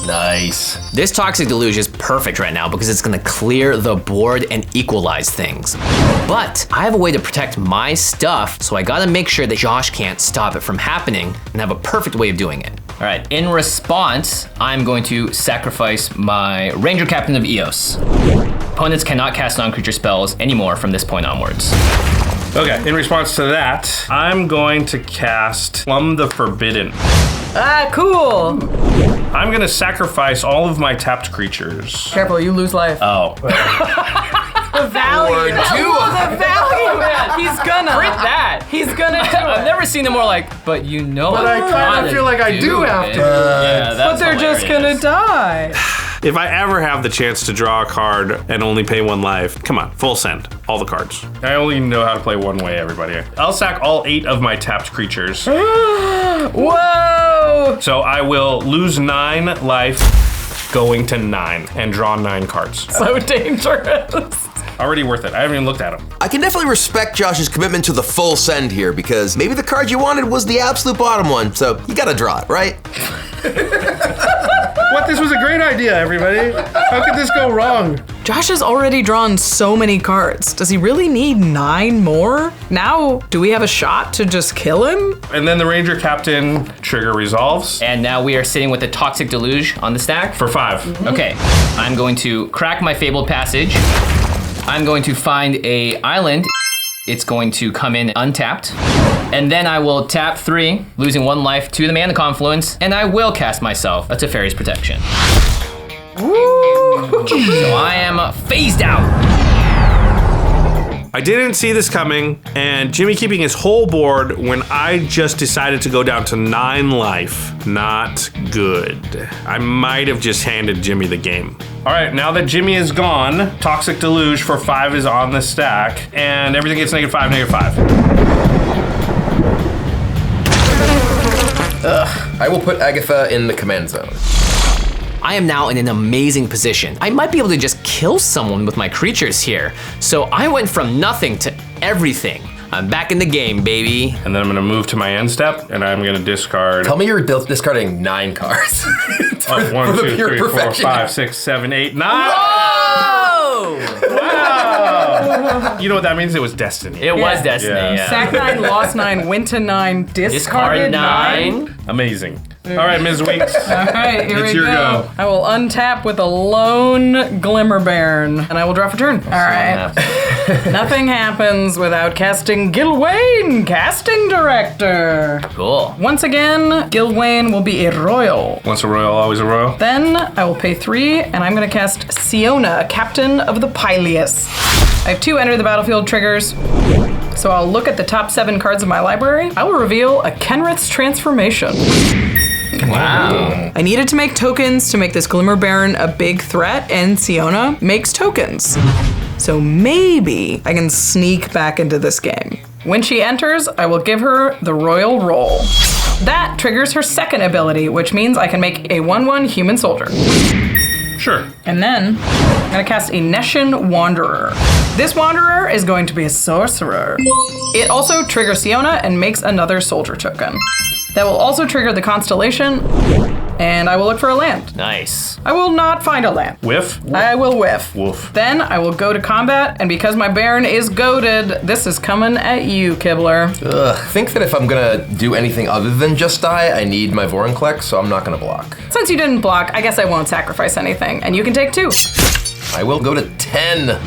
Nice. This Toxic Deluge is perfect right now because it's gonna clear the board and equalize things. But I have a way to protect my stuff, so I gotta make sure that Josh can't stop it from happening and have a perfect way of doing it. All right, in response, I'm going to sacrifice my Ranger Captain of Eos. Opponents cannot cast non-creature spells anymore from this point onwards. Okay, in response to that, I'm going to cast Plumb the Forbidden. Ah, cool. I'm gonna sacrifice all of my tapped creatures. Careful, you lose life. Oh. The value. The value. He's gonna. Print that. He's gonna do it. I've never seen them more like, but you know. But I kinda feel like I do have to. Yeah, that's But they're just gonna die. If I ever have the chance to draw a card and only pay 1 life, come on, full send, all the cards. I only know how to play one way, everybody. I'll sack all 8 of my tapped creatures. Whoa! So I will lose 9 life, going to 9, and draw 9 cards. So dangerous. Already worth it. I haven't even looked at them. I can definitely respect Josh's commitment to the full send here because maybe the card you wanted was the absolute bottom one, so you gotta draw it, right? What? This was a great idea, everybody. How could this go wrong? Josh has already drawn so many cards. Does he really need 9 more? Now, do we have a shot to just kill him? And then the Ranger Captain trigger resolves. And now we are sitting with the Toxic Deluge on the stack. For 5. Okay, I'm going to crack my Fabled Passage. I'm going to find a island. It's going to come in untapped. And then I will tap 3, losing 1 life to the Mana Confluence, and I will cast myself a Teferi's Protection. Woo! So I am phased out. I didn't see this coming, and Jimmy keeping his whole board when I just decided to go down to 9 life. Not good. I might have just handed Jimmy the game. All right, now that Jimmy is gone, Toxic Deluge for 5 is on the stack, and everything gets -5, -5. I will put Agatha in the command zone. I am now in an amazing position. I might be able to just kill someone with my creatures here. So I went from nothing to everything. I'm back in the game, baby. And then I'm gonna move to my end step, and I'm gonna discard. Tell me you're discarding 9 cards. Oh, 1, 2, 3, 4, perfection. 5, 6, 7, 8, 9. Whoa! Wow! You know what that means? It was destiny. It was Destiny, yeah. Sack 9, lost 9, went to 9, discarded 9. Amazing. All right, Ms. Weeks. All right, here It's we your go. go. I will untap with a lone Glimmer Baron, and I will draw for turn. All right. Nothing happens without casting Gylwain, Casting Director. Cool. Once again, Gylwain will be a royal. Once a royal, always a royal. Then I will pay 3, and I'm going to cast Siona, Captain of the Pyleus. I have 2 enter the battlefield triggers. So I'll look at the top 7 cards of my library. I will reveal a Kenrith's Transformation. Wow. I needed to make tokens to make this Glimmer Baron a big threat, and Siona makes tokens. So maybe I can sneak back into this game. When she enters, I will give her the Royal Roll. That triggers her second ability, which means I can make a 1/1 human soldier. Sure. And then I'm gonna cast a Neshin Wanderer. This Wanderer is going to be a sorcerer. It also triggers Siona and makes another soldier token. That will also trigger the Constellation, and I will look for a land. Nice. I will not find a land. Whiff. I will whiff. Woof. Then I will go to combat, and because my Baron is goated, this is coming at you, Kibler. I think that if I'm gonna do anything other than just die, I need my Vorinclex, so I'm not gonna block. Since you didn't block, I guess I won't sacrifice anything, and you can take 2. I will go to 10.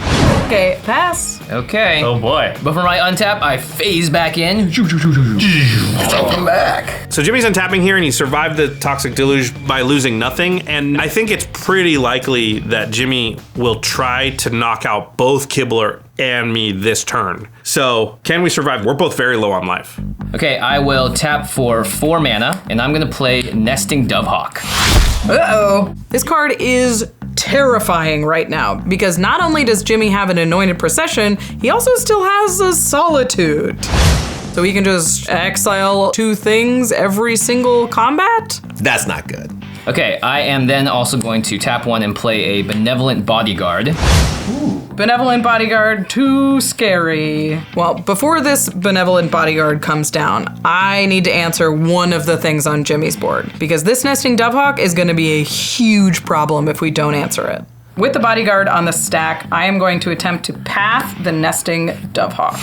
Okay, pass. Okay. Oh boy. But for my untap, I phase back in. Welcome back. So Jimmy's untapping here, and he survived the Toxic Deluge by losing nothing. And I think it's pretty likely that Jimmy will try to knock out both Kibler and me this turn. So can we survive? We're both very low on life. Okay, I will tap for 4 mana, and I'm gonna play Nesting Dovehawk. Uh-oh. This card is terrifying right now because not only does Jimmy have an Anointed Procession, he also still has a Solitude. So he can just exile 2 things every single combat? That's not good. Okay, I am then also going to tap 1 and play a Benevolent Bodyguard. Benevolent Bodyguard, too scary. Well, before this Benevolent Bodyguard comes down, I need to answer one of the things on Jimmy's board, because this Nesting Dovehawk is going to be a huge problem if we don't answer it. With the Bodyguard on the stack, I am going to attempt to path the Nesting Dovehawk.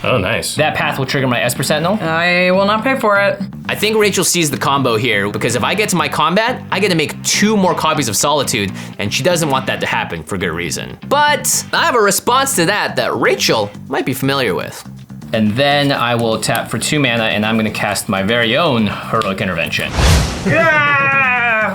Oh, nice. That path will trigger my Esper Sentinel. I will not pay for it. I think Rachel sees the combo here because if I get to my combat, I get to make 2 more copies of Solitude, and she doesn't want that to happen for good reason. But I have a response to that Rachel might be familiar with. And then I will tap for 2 mana, and I'm gonna cast my very own Heroic Intervention.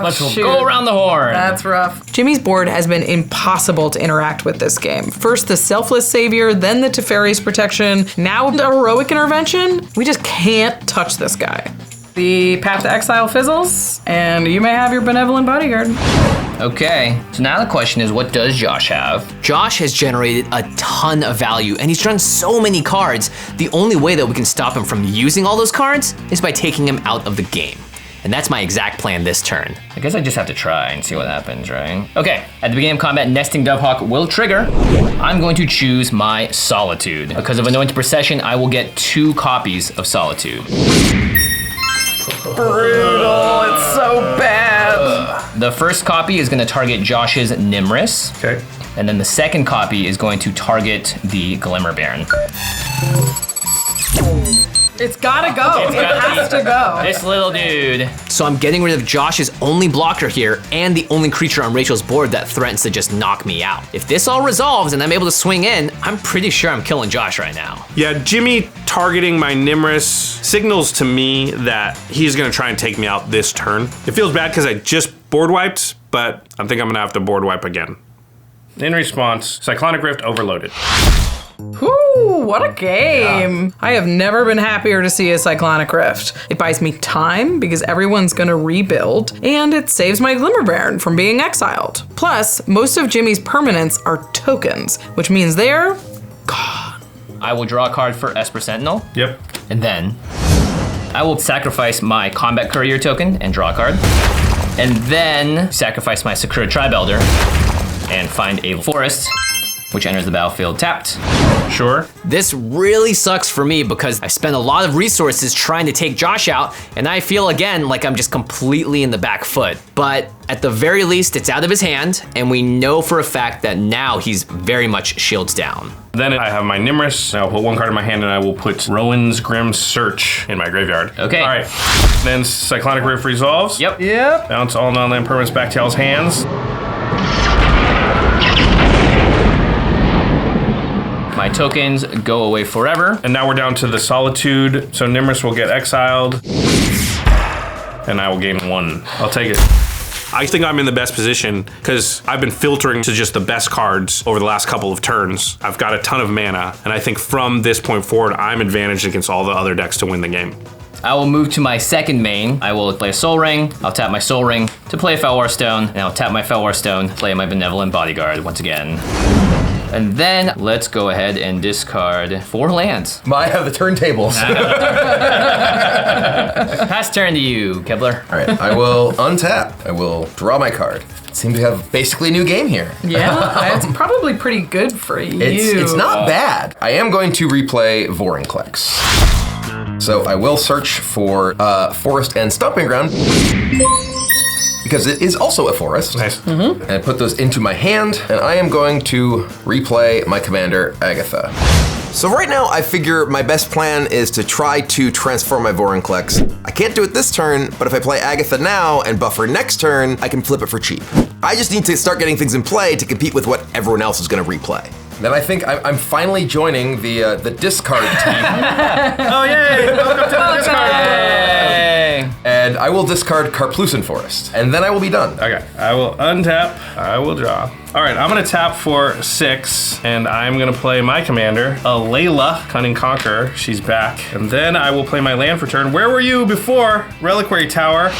Let's go around the horn. That's rough. Jimmy's board has been impossible to interact with this game. First the Selfless Savior, then the Teferi's Protection, now the Heroic Intervention. We just can't touch this guy. The Path to Exile fizzles, and you may have your Benevolent Bodyguard. Okay, so now the question is, what does Josh have? Josh has generated a ton of value, and he's drawn so many cards. The only way that we can stop him from using all those cards is by taking him out of the game. And that's my exact plan this turn. I guess I just have to try and see what happens, right? Okay, at the beginning of combat, Nesting Dovehawk will trigger. I'm going to choose my Solitude. Because of Anointed Procession, I will get 2 copies of Solitude. Brutal, it's so The first copy is going to target Josh's Nimrus. Okay. And then the second copy is going to target the Glimmer Baron. It's gotta go. It has to go. This little dude. So I'm getting rid of Josh's only blocker here and the only creature on Rachel's board that threatens to just knock me out. If this all resolves and I'm able to swing in, I'm pretty sure I'm killing Josh right now. Yeah, Jimmy targeting my Nimrus signals to me that he's gonna try and take me out this turn. It feels bad because I just board wiped, but I think I'm gonna have to board wipe again. In response, Cyclonic Rift overloaded. Whew, what a game. Yeah. I have never been happier to see a Cyclonic Rift. It buys me time because everyone's gonna rebuild, and it saves my Glimmer Baron from being exiled. Plus, most of Jimmy's permanents are tokens, which means they're gone. I will draw a card for Esper Sentinel. Yep. And then I will sacrifice my Combat Courier token and draw a card. And then sacrifice my Sakura Tribe Elder and find a forest, which enters the battlefield tapped. Sure. This really sucks for me because I spent a lot of resources trying to take Josh out, and I feel again like I'm just completely in the back foot. But at the very least, it's out of his hand, and we know for a fact that now he's very much shields down. Then I have my Nimrus. I'll put one card in my hand and I will put Rowan's Grim Search in my graveyard. Okay. All right. Then Cyclonic Rift resolves. Yep. Bounce all non-land permanents back to Al's hands. My tokens go away forever. And now we're down to the Solitude. So Nimrus will get exiled. And I will gain 1. I'll take it. I think I'm in the best position because I've been filtering to just the best cards over the last couple of turns. I've got a ton of mana, and I think from this point forward, I'm advantaged against all the other decks to win the game. I will move to my second main. I will play a Soul Ring. I'll tap my Soul Ring to play a Felwar Stone, and I'll tap my Felwar Stone, play my Benevolent Bodyguard once again. And then let's go ahead and discard 4 lands. I have the turntables. Pass turn to you, Kibler. All right, I will untap. I will draw my card. Seem to have basically a new game here. Yeah, it's probably pretty good for you. It's not bad. I am going to replay Vorinclex. So I will search for Forest and Stomping Ground, because it is also a forest. Nice. Mm-hmm. And I put those into my hand, and I am going to replay my commander, Agatha. So right now, I figure my best plan is to try to transform my Vorinclex. I can't do it this turn, but if I play Agatha now and buffer next turn, I can flip it for cheap. I just need to start getting things in play to compete with what everyone else is gonna replay. Then I think I'm finally joining the discard team. Oh, yay! Welcome to the discard. Yay! And I will discard Karplusan Forest, and then I will be done. Okay, I will untap, I will draw. All right, I'm gonna tap for 6, and I'm gonna play my commander, Alela, Cunning Conqueror. She's back. And then I will play my land for turn. Where were you before? Reliquary Tower.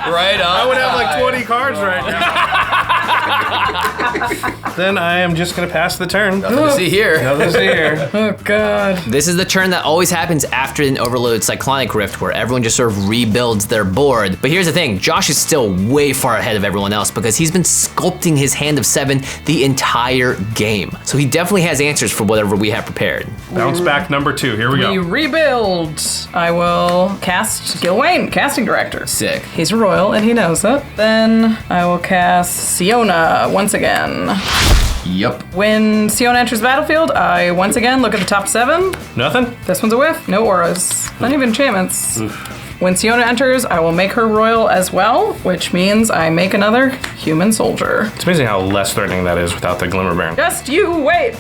Right on. I would have like 20 cards right now. Then I am just gonna pass the turn. Nothing to see here. Nothing to see here. Oh, God. This is the turn that always happens after an overloaded Cyclonic Rift where everyone just sort of rebuilds their board. But here's the thing, Josh is still way far ahead of everyone else because he's been sculpting his hand of 7 the entire game. So he definitely has answers for whatever we have prepared. Bounce back number 2, here we go. We rebuild. I will cast Gylwain, Casting Director. Sick. He's a royal and he knows it. Then I will cast Siona once again. Yep. When Siona enters the battlefield, I once again look at the top 7. Nothing? This one's a whiff. No auras. Not even enchantments. When Siona enters, I will make her royal as well, which means I make another human soldier. It's amazing how less threatening that is without the Glimmer Baron. Just you wait.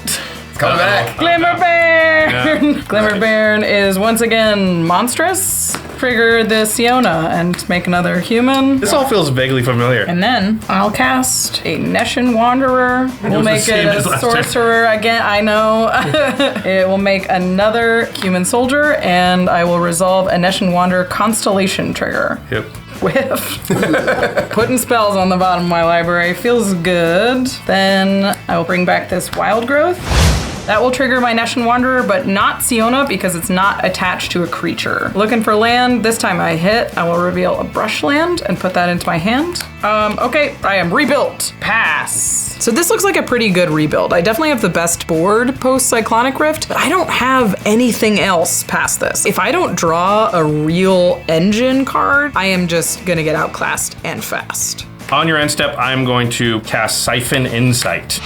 Coming back. Glimmer Baron! Yeah. Glimmer Baron is once again monstrous. Trigger the Siona and make another human. This all feels vaguely familiar. And then I'll cast a Neshin Wanderer. We'll make it a sorcerer again. I know. It will make another human soldier, and I will resolve a Neshin Wanderer Constellation trigger. Yep. Whiff. Putting spells on the bottom of my library feels good. Then I will bring back this Wild Growth. That will trigger my Nesh and Wanderer, but not Siona because it's not attached to a creature. Looking for land. This time I hit. I will reveal a brush land and put that into my hand. Okay, I am rebuilt. Pass. So this looks like a pretty good rebuild. I definitely have the best board post Cyclonic Rift, but I don't have anything else past this. If I don't draw a real engine card, I am just gonna get outclassed and fast. On your end step, I'm going to cast Siphon Insight.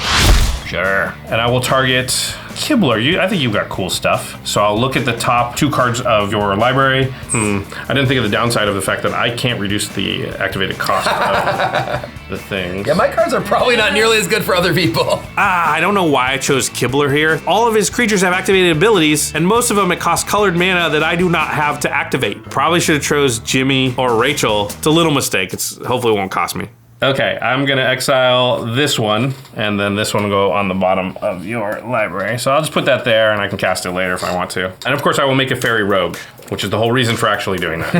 Sure. And I will target Kibler. I think you've got cool stuff. So I'll look at the top 2 cards of your library. I didn't think of the downside of the fact that I can't reduce the activated cost of the thing. Yeah, my cards are probably not nearly as good for other people. I don't know why I chose Kibler here. All of his creatures have activated abilities, and most of them it costs colored mana that I do not have to activate. Probably should have chose Jimmy or Rachel. It's a little mistake. Hopefully it won't cost me. Okay, I'm gonna exile this one, and then this one will go on the bottom of your library. So I'll just put that there, and I can cast it later if I want to. And of course, I will make a Fairy Rogue, which is the whole reason for actually doing that.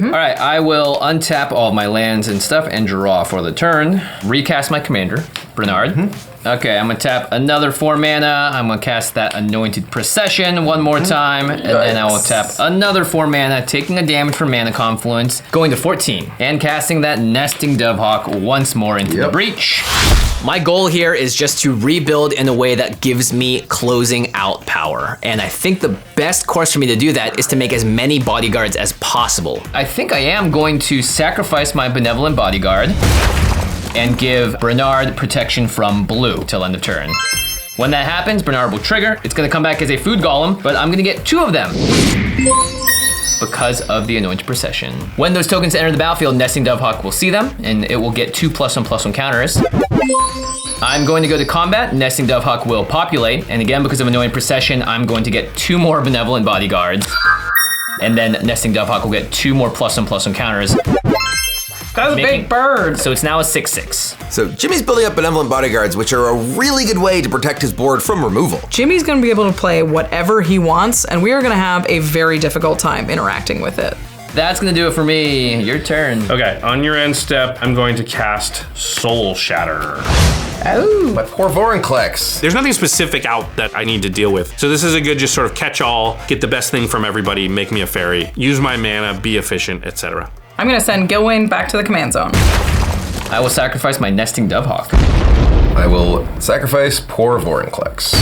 All right, I will untap all of my lands and stuff and draw for the turn. Recast my commander, Brenard. Okay, I'm gonna tap another 4 mana. I'm gonna cast that Anointed Procession one more time, and then I will tap another 4 mana, taking a damage from Mana Confluence, going to 14, and casting that Nesting Dovehawk once more into the breach. My goal here is just to rebuild in a way that gives me closing out power. And I think the best course for me to do that is to make as many bodyguards as possible. I think I am going to sacrifice my Benevolent Bodyguard and give Brenard protection from blue till end of turn. When that happens, Brenard will trigger. It's gonna come back as a food golem, but I'm gonna get 2 of them because of the Anointed Procession. When those tokens enter the battlefield, Nesting Dovehawk will see them, and it will get 2+1/+1 counters. I'm going to go to combat. Nesting Dovehawk will populate, and again, because of Anointed Procession, I'm going to get 2 more Benevolent Bodyguards, and then Nesting Dovehawk will get 2 more +1/+1 counters. That's a big bird. So it's now a 6/6. So Jimmy's building up Benevolent Bodyguards, which are a really good way to protect his board from removal. Jimmy's gonna be able to play whatever he wants, and we are gonna have a very difficult time interacting with it. That's gonna do it for me. Your turn. Okay, on your end step, I'm going to cast Soul Shatter. Oh, my poor Vorinclex. There's nothing specific out that I need to deal with. So this is a good just sort of catch-all, get the best thing from everybody, make me a fairy, use my mana, be efficient, etc. I'm gonna send Gylwain back to the command zone. I will sacrifice my Nesting Dovehawk. I will sacrifice poor Vorinclex.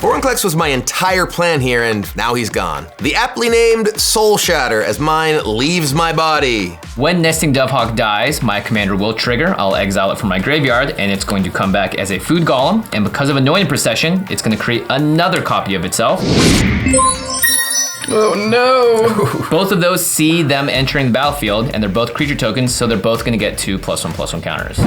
Vorinclex was my entire plan here, and now he's gone. The aptly named Soul Shatter as mine leaves my body. When Nesting Dovehawk dies, my commander will trigger. I'll exile it from my graveyard, and it's going to come back as a food golem. And because of Anointed Procession, it's going to create another copy of itself. Oh no! Both of those see them entering the battlefield, and they're both creature tokens, so they're both going to get 2+1/+1 counters.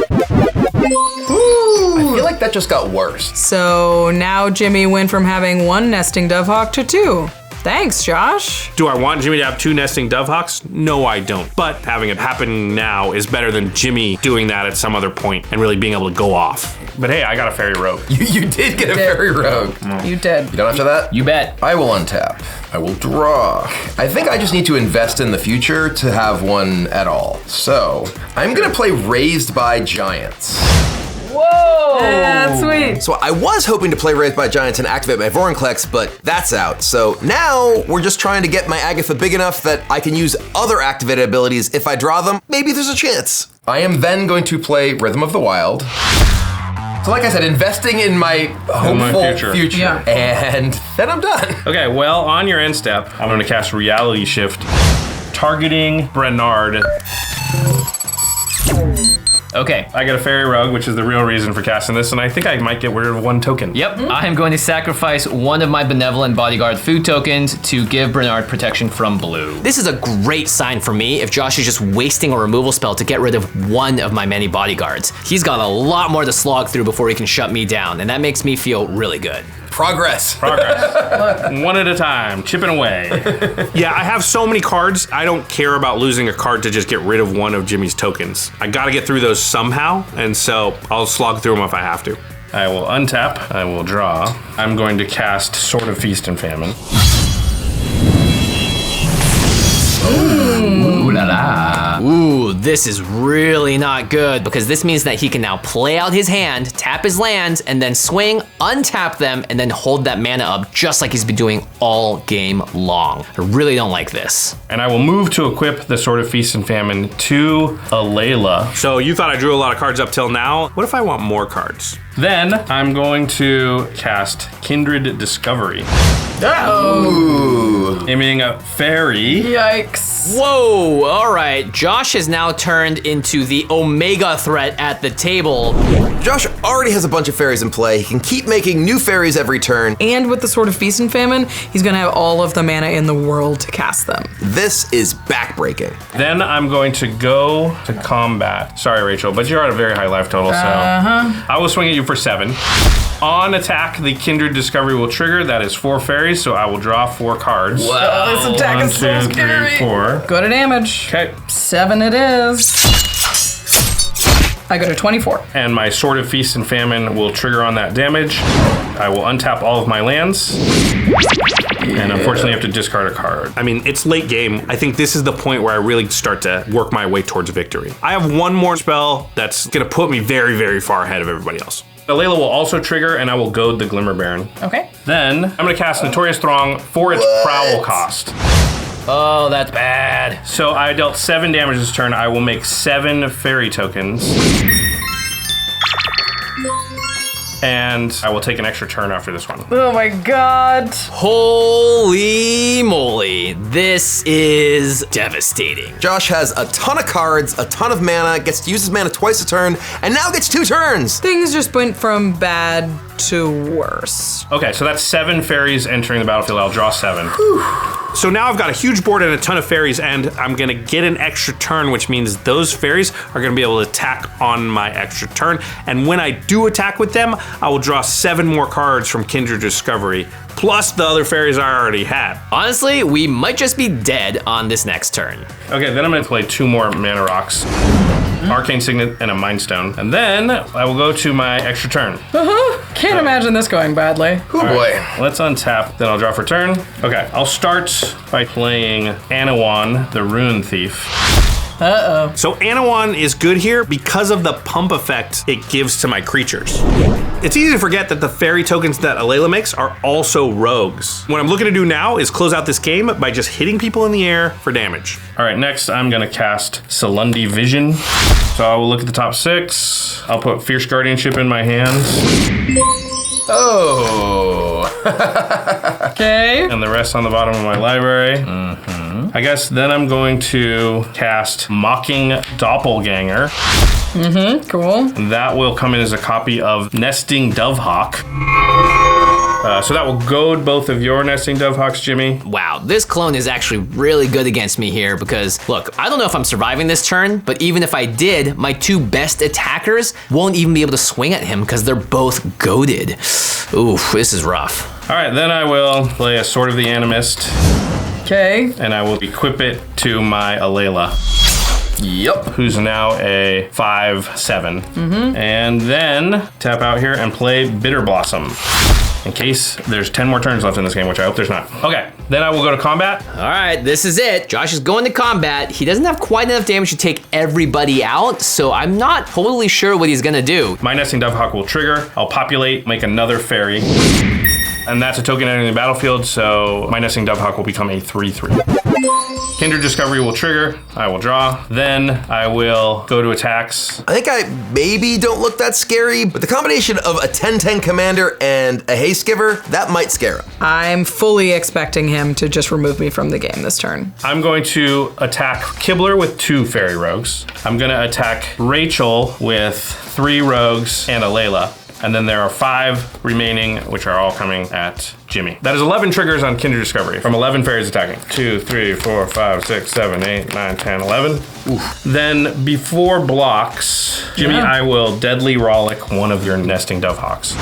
Ooh. I feel like that just got worse. So now Jimmy went from having 1 Nesting Dovehawk to 2. Thanks, Josh. Do I want Jimmy to have 2 Nesting Dovehawks? No, I don't. But having it happen now is better than Jimmy doing that at some other point and really being able to go off. But hey, I got a Fairy Rogue. You did get a Fairy Rogue. You did. You done after that? You bet. I will untap. I will draw. I think I just need to invest in the future to have one at all. So I'm gonna play Raised by Giants. Whoa! That's sweet. So I was hoping to play Raised by Giants and activate my Vorinclex, but that's out. So now we're just trying to get my Agatha big enough that I can use other activated abilities. If I draw them, maybe there's a chance. I am then going to play Rhythm of the Wild. So like I said, investing in my hopeful future. Yeah. And then I'm done. Okay, well, on your end step, I'm going to cast Reality Shift, targeting Brenard. Okay. I got a Fairy Rogue, which is the real reason for casting this, and I think I might get rid of 1 token. Yep, I am going to sacrifice 1 of my Benevolent Bodyguard food tokens to give Brenard protection from blue. This is a great sign for me if Josh is just wasting a removal spell to get rid of 1 of my many bodyguards. He's got a lot more to slog through before he can shut me down, and that makes me feel really good. Progress. One at a time, chipping away. Yeah, I have so many cards, I don't care about losing a card to just get rid of 1 of Jimmy's tokens. I gotta get through those somehow, and so I'll slog through them if I have to. I will untap, I will draw. I'm going to cast Sword of Feast and Famine. Ooh la la. Ooh, this is really not good because this means that he can now play out his hand, tap his lands, and then swing, untap them, and then hold that mana up just like he's been doing all game long. I really don't like this. And I will move to equip the Sword of Feast and Famine to Alela. So you thought I drew a lot of cards up till now. What if I want more cards? Then I'm going to cast Kindred Discovery. Oh. Aiming a fairy. Yikes. Whoa, all right. Josh has now turned into the Omega threat at the table. Josh already has a bunch of fairies in play. He can keep making new fairies every turn. And with the Sword of Feast and Famine, he's gonna have all of the mana in the world to cast them. This is backbreaking. Then I'm going to go to combat. Sorry, Rachel, but you're at a very high life total, so I will swing at you for 7. On attack, the Kindred Discovery will trigger. That is 4 fairies, so I will draw 4 cards. Wow. Oh, this attack is so scary. 1, 2, 3, 4. Go to damage. Okay. 7 it is. I go to 24. And my Sword of Feast and Famine will trigger on that damage. I will untap all of my lands. And unfortunately, I have to discard a card. I mean, it's late game. I think this is the point where I really start to work my way towards victory. I have one more spell that's gonna put me very, very far ahead of everybody else. Alela will also trigger, and I will goad the Glimmer Baron. Okay. Then I'm gonna cast Notorious Throng for its Prowl cost. Oh, that's bad. So I dealt 7 damage this turn. I will make 7 fairy tokens. And I will take an extra turn after this one. Oh my god. Holy moly. This is devastating. Josh has a ton of cards, a ton of mana, gets to use his mana twice a turn, and now gets 2 turns. Things just went from bad to worse. Okay, so that's 7 fairies entering the battlefield. I'll draw 7. So now I've got a huge board and a ton of fairies, and I'm gonna get an extra turn, which means those fairies are gonna be able to attack on my extra turn. And when I do attack with them, I will draw 7 more cards from Kindred Discovery, plus the other fairies I already had. Honestly, we might just be dead on this next turn. Okay, then I'm gonna play 2 more mana rocks. Arcane Signet and a Mind Stone. And then I will go to my extra turn. Can't imagine this going badly. Oh boy. Let's untap, then I'll draw for turn. Okay, I'll start by playing Anawan, the Rune Thief. Uh-oh. So Anawan is good here because of the pump effect it gives to my creatures. It's easy to forget that the fairy tokens that Alela makes are also rogues. What I'm looking to do now is close out this game by just hitting people in the air for damage. All right, next I'm gonna cast Salundi Vision. So I will look at the top 6. I'll put Fierce Guardianship in my hands. Oh. Okay. And the rest on the bottom of my library. I guess then I'm going to cast Mocking Doppelganger. Cool. That will come in as a copy of Nesting Dovehawk. So that will goad both of your Nesting Dovehawks, Jimmy. Wow, this clone is actually really good against me here because, look, I don't know if I'm surviving this turn, but even if I did, my 2 best attackers won't even be able to swing at him because they're both goaded. Oof, this is rough. All right, then I will play a Sword of the Animist. Okay. And I will equip it to my Alela. Yep. Who's now a 5/7. And then tap out here and play Bitter Blossom. In case there's 10 more turns left in this game, which I hope there's not. Okay, then I will go to combat. All right, this is it. Josh is going to combat. He doesn't have quite enough damage to take everybody out, so I'm not totally sure what he's gonna do. My Nesting Dovehawk will trigger. I'll populate, make another fairy. And that's a token entering the battlefield, so my Nesting Dovehawk will become a 3/3. Kindred Discovery will trigger. I will draw. Then I will go to attacks. I think I maybe don't look that scary, but the combination of a 10/10 commander and a Haste Giver, that might scare him. I'm fully expecting him to just remove me from the game this turn. I'm going to attack Kibler with 2 fairy rogues. I'm gonna attack Rachel with 3 rogues and Alela. And then there are 5 remaining, which are all coming at Jimmy. That is 11 triggers on Kindred Discovery from 11 fairies attacking. 2, 3, 4, 5, 6, 7, 8, 9, 10, 11. Oof. Then before blocks, Jimmy, I will Deadly Rollick one of your Nesting Dovehawks.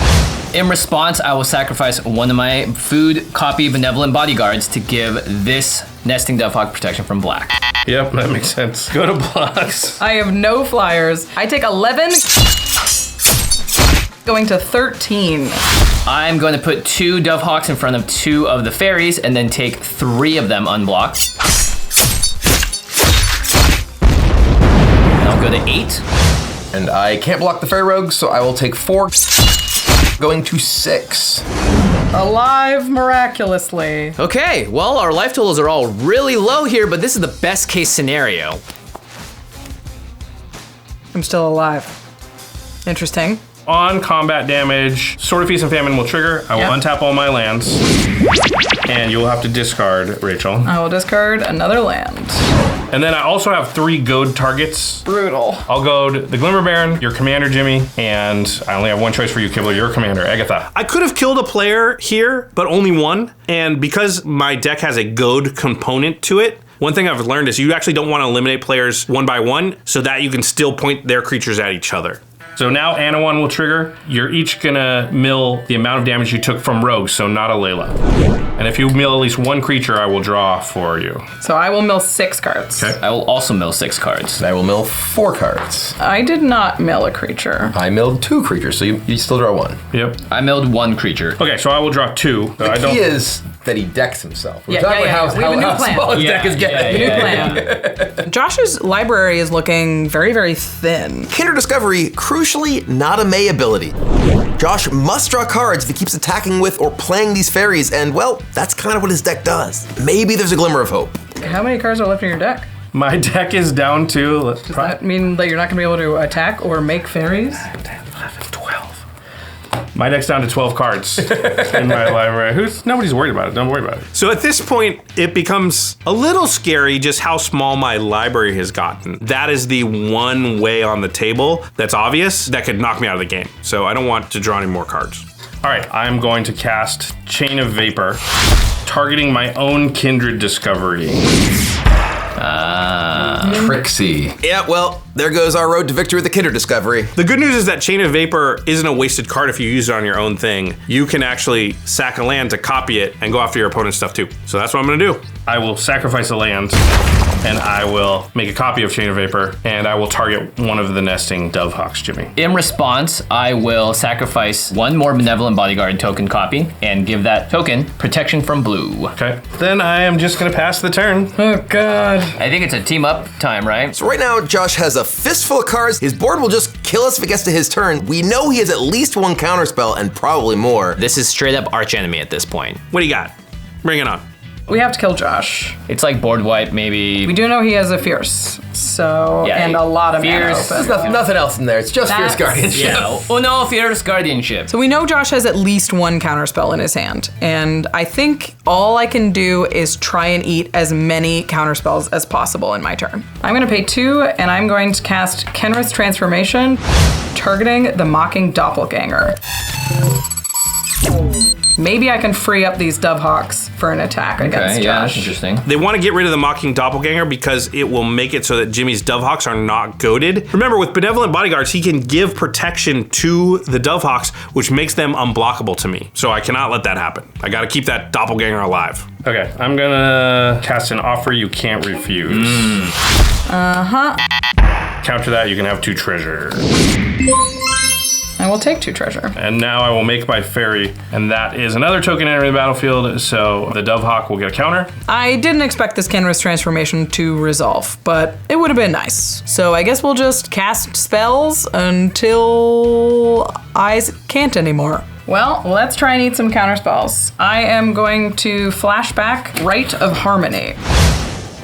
In response, I will sacrifice one of my food copy Benevolent Bodyguards to give this Nesting Dovehawk protection from black. Yep, that makes sense. Go to blocks. I have no flyers. I take 11, going to 13. I'm going to put 2 Dovehawks in front of 2 of the fairies and then take 3 of them unblocked. go to 8. And I can't block the Fairy Rogue, so I will take 4, going to 6. Alive miraculously. Okay, well, our life totals are all really low here, but this is the best case scenario. I'm still alive. Interesting. On combat damage, Sword of Feast and Famine will trigger. I will untap all my lands. And you'll have to discard, Rachel. I will discard another land. And then I also have 3 goad targets. Brutal. I'll goad the Glimmer Baron, your commander, Jimmy, and I only have one choice for you, Kibler, your commander, Agatha. I could have killed a player here, but only one. And because my deck has a goad component to it, one thing I've learned is you actually don't want to eliminate players one by one so that you can still point their creatures at each other. So now Anawan will trigger. You're each gonna mill the amount of damage you took from rogues, so not Alela. And if you mill at least one creature, I will draw for you. So I will mill 6 cards. Okay. I will also mill 6 cards. I will mill 4 cards. I did not mill a creature. I milled 2 creatures, so you still draw 1. Yep. I milled 1 creature. Okay, so I will draw 2. The key is that he decks himself. We're Yeah, talking yeah, about yeah. We have a new how plan. small his deck is getting. New plan. Josh's library is looking very, very thin. Kinder Discovery, crucially, not a May ability. Josh must draw cards if he keeps attacking with or playing these fairies, and well, that's kind of what his deck does. Maybe there's a glimmer of hope. How many cards are left in your deck? My deck is down to... Does that mean that you're not going to be able to attack or make fairies? 10, 11, 12. My deck's down to 12 cards in my library. Nobody's worried about it. Don't worry about it. So at this point, it becomes a little scary just how small my library has gotten. That is the one way on the table that's obvious that could knock me out of the game. So I don't want to draw any more cards. All right, I'm going to cast Chain of Vapor, targeting my own Kindred Discovery. Trixie. Yeah, well, there goes our road to victory with the Kinder Discovery. The good news is that Chain of Vapor isn't a wasted card if you use it on your own thing. You can actually sack a land to copy it and go after your opponent's stuff too. So that's what I'm gonna do. I will sacrifice a land, and I will make a copy of Chain of Vapor, and I will target one of the nesting Dovehawks, Jimmy. In response, I will sacrifice 1 more Benevolent Bodyguard token copy and give that token protection from blue. Okay. Then I am just gonna pass the turn. Oh, God. I think it's a team up time, right? So right now, Josh has a fistful of cards. His board will just kill us if it gets to his turn. We know he has at least 1 counterspell and probably more. This is straight up arch enemy at this point. What do you got? Bring it on. We have to kill Josh. It's like board wipe, maybe. We do know he has a Fierce, so, Yeah, and a lot of mana Fierce. open. There's nothing else in there. It's just Fierce Guardianship. Yeah. Oh no, Fierce Guardianship. So we know Josh has at least 1 counterspell in his hand, and I think all I can do is try and eat as many counterspells as possible in my turn. I'm gonna pay 2, and I'm going to cast Kenrith's Transformation, targeting the Mocking Doppelganger. Maybe I can free up these Dovehawks for an attack against Okay, yeah, Josh. that's interesting. They want to get rid of the Mocking Doppelganger because it will make it so that Jimmy's Dovehawks are not goaded. Remember, with Benevolent Bodyguards, he can give protection to the Dovehawks, which makes them unblockable to me. So I cannot let that happen. I got to keep that Doppelganger alive. Okay, I'm gonna cast an Offer You Can't Refuse. Counter that, you can have 2 treasure. I will take 2 treasure. And now I will make my fairy, and that is another token entering the battlefield, so the Dovehawk will get a counter. I didn't expect this Kenrith's Transformation to resolve, but it would have been nice. So I guess we'll just cast spells until I can't anymore. Well, let's try and eat some counterspells. I am going to flashback Rite of Harmony.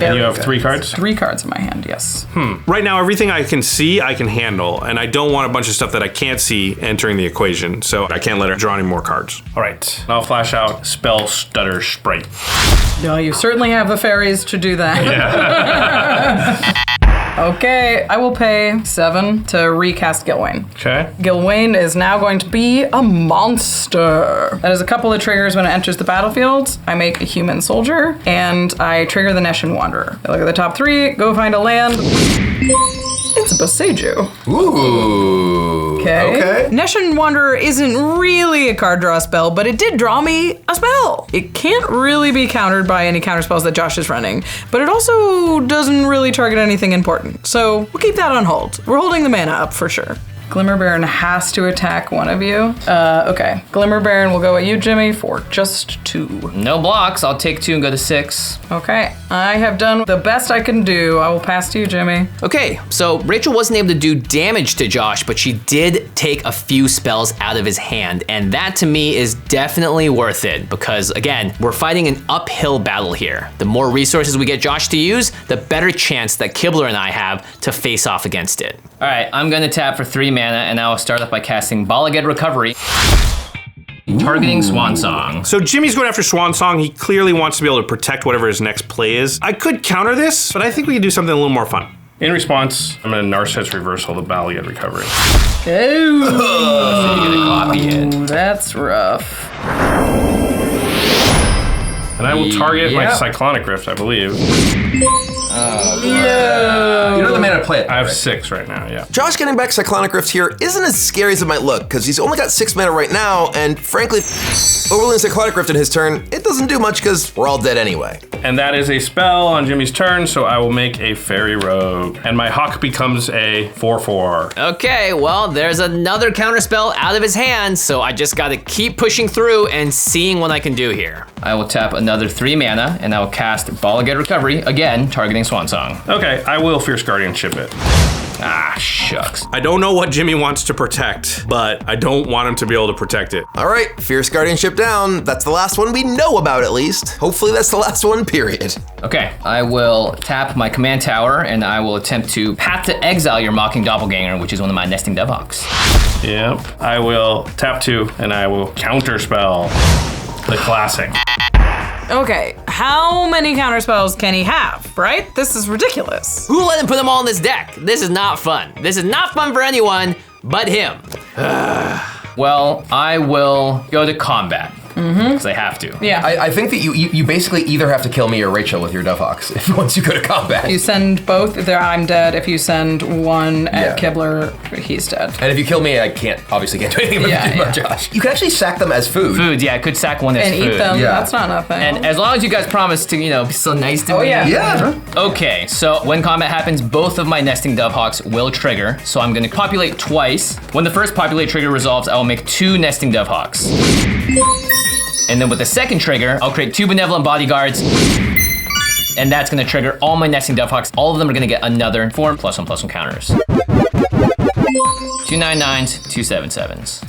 And you have 3 cards? 3 cards in my hand, yes. Right now, everything I can see, I can handle. And I don't want a bunch of stuff that I can't see entering the equation. So I can't let her draw any more cards. All right, I'll flash out Spell Stutter Sprite. No, you certainly have the fairies to do that. Okay, I will pay 7 to recast Gylwain. Okay. Gylwain is now going to be a monster. That is a couple of triggers when it enters the battlefield. I make a human soldier, and I trigger the Neshin Wanderer. I look at the top 3, go find a land. It's a Boseiju. Ooh. Okay. Neshin Wanderer isn't really a card draw spell, but it did draw me a spell. It can't really be countered by any counter spells that Josh is running, but it also doesn't really target anything important. So we'll keep that on hold. We're holding the mana up for sure. Glimmer Baron has to attack one of you. Okay. Glimmer Baron will go at you, Jimmy, for just 2. No blocks. I'll take 2 and go to 6. Okay. I have done the best I can do. I will pass to you, Jimmy. Okay, so Rachel wasn't able to do damage to Josh, but she did take a few spells out of his hand, and that to me is definitely worth it because, again, we're fighting an uphill battle here. The more resources we get Josh to use, the better chance that Kibler and I have to face off against it. All right, I'm gonna tap for 3 mana, and I will start off by casting Balaged Recovery. Targeting Swan Song. So Jimmy's going after Swan Song. He clearly wants to be able to protect whatever his next play is. I could counter this, but I think we can do something a little more fun. In response, I'm going to Narset's Reversal the Balaged Recovery. Oh, that's rough. And I will target my Cyclonic Rift, I believe. Yeah. You know the mana to play it. I have 6 right now, yeah. Josh getting back Cyclonic Rift here isn't as scary as it might look, because he's only got 6 mana right now, and frankly, overlaying Cyclonic Rift in his turn, it doesn't do much because we're all dead anyway. And that is a spell on Jimmy's turn, so I will make a Fairy Rogue. And my Hawk becomes a 4/4. Okay, well, there's another counterspell out of his hand, so I just gotta keep pushing through and seeing what I can do here. I will tap another 3 mana, and I will cast Balaged Recovery, again, targeting Swan Song. Okay, I will Fierce Guardianship it. Ah, shucks. I don't know what Jimmy wants to protect, but I don't want him to be able to protect it. All right, Fierce Guardianship down. That's the last one we know about, at least. Hopefully that's the last one, period. Okay, I will tap my command tower, and I will attempt to Path to Exile your Mocking Doppelganger, which is one of my Nesting Devhawks. Yep, I will tap 2, and I will Counterspell the classic. Okay, how many counterspells can he have, right? This is ridiculous. Who let him put them all in this deck? This is not fun. This is not fun for anyone but him. Well, I will go to combat. Because I have to. Yeah. I think that you basically either have to kill me or Rachel with your Devhawks once you go to combat. You send both, I'm dead. If you send one at Kibler, he's dead. And if you kill me, I obviously can't do anything about Josh. You can actually sack them as food. Food, yeah, I could sack one as and food. And eat them, yeah. That's not nothing. And as long as you guys promise to, be so nice to me. Yeah. Okay, so when combat happens, both of my Nesting Devhawks will trigger. So I'm gonna populate twice. When the first populate trigger resolves, I will make 2 Nesting Devhawks. And then with the second trigger, I'll create 2 Benevolent Bodyguards. And that's gonna trigger all my Nesting Devhawks. All of them are gonna get another 4+1/+1 counters. 2 9/9s, 2 7/7s.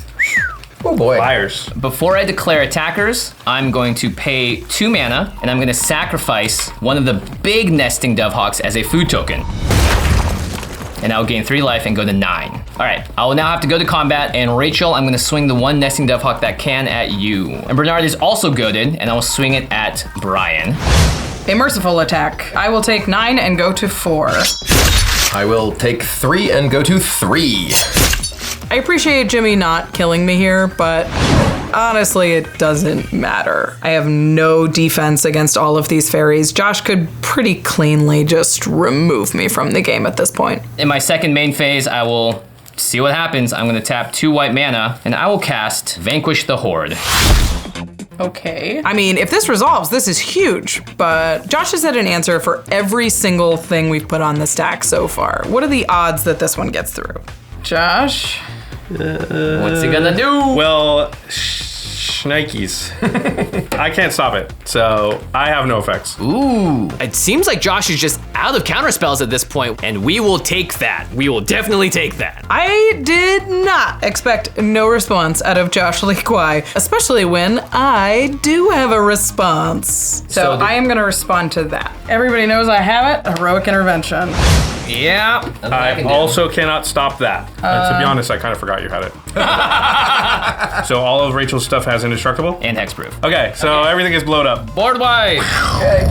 Oh boy. Fires. Before I declare attackers, I'm going to pay 2 mana, and I'm gonna sacrifice one of the big Nesting Devhawks as a food token. And I'll gain 3 life and go to 9. All right, I will now have to go to combat, and Rachel, I'm gonna swing the 1 Nesting Devhawk that can at you. And Bernard is also goaded, and I will swing it at Brian. A merciful attack. I will take 9 and go to 4. I will take 3 and go to 3. I appreciate Jimmy not killing me here, but honestly, it doesn't matter. I have no defense against all of these fairies. Josh could pretty cleanly just remove me from the game at this point. In my second main phase, I will see what happens. I'm gonna tap 2 white mana, and I will cast Vanquish the Horde. Okay. I mean, if this resolves, this is huge, but Josh has had an answer for every single thing we've put on the stack so far. What are the odds that this one gets through? Josh? What's he gonna do? Well, shnikes. I can't stop it, so I have no effects. Ooh, it seems like Josh is just out of counterspells at this point, and we will take that. We will definitely take that. I did not expect no response out of Josh Lee Kwai, especially when I do have a response. So I am gonna respond to that. Everybody knows I have it, Heroic Intervention. Yeah. I also cannot stop that. And to be honest, I kind of forgot you had it. So all of Rachel's stuff has indestructible? And hexproof. Okay, so everything is blowed up. Board wipe. Okay.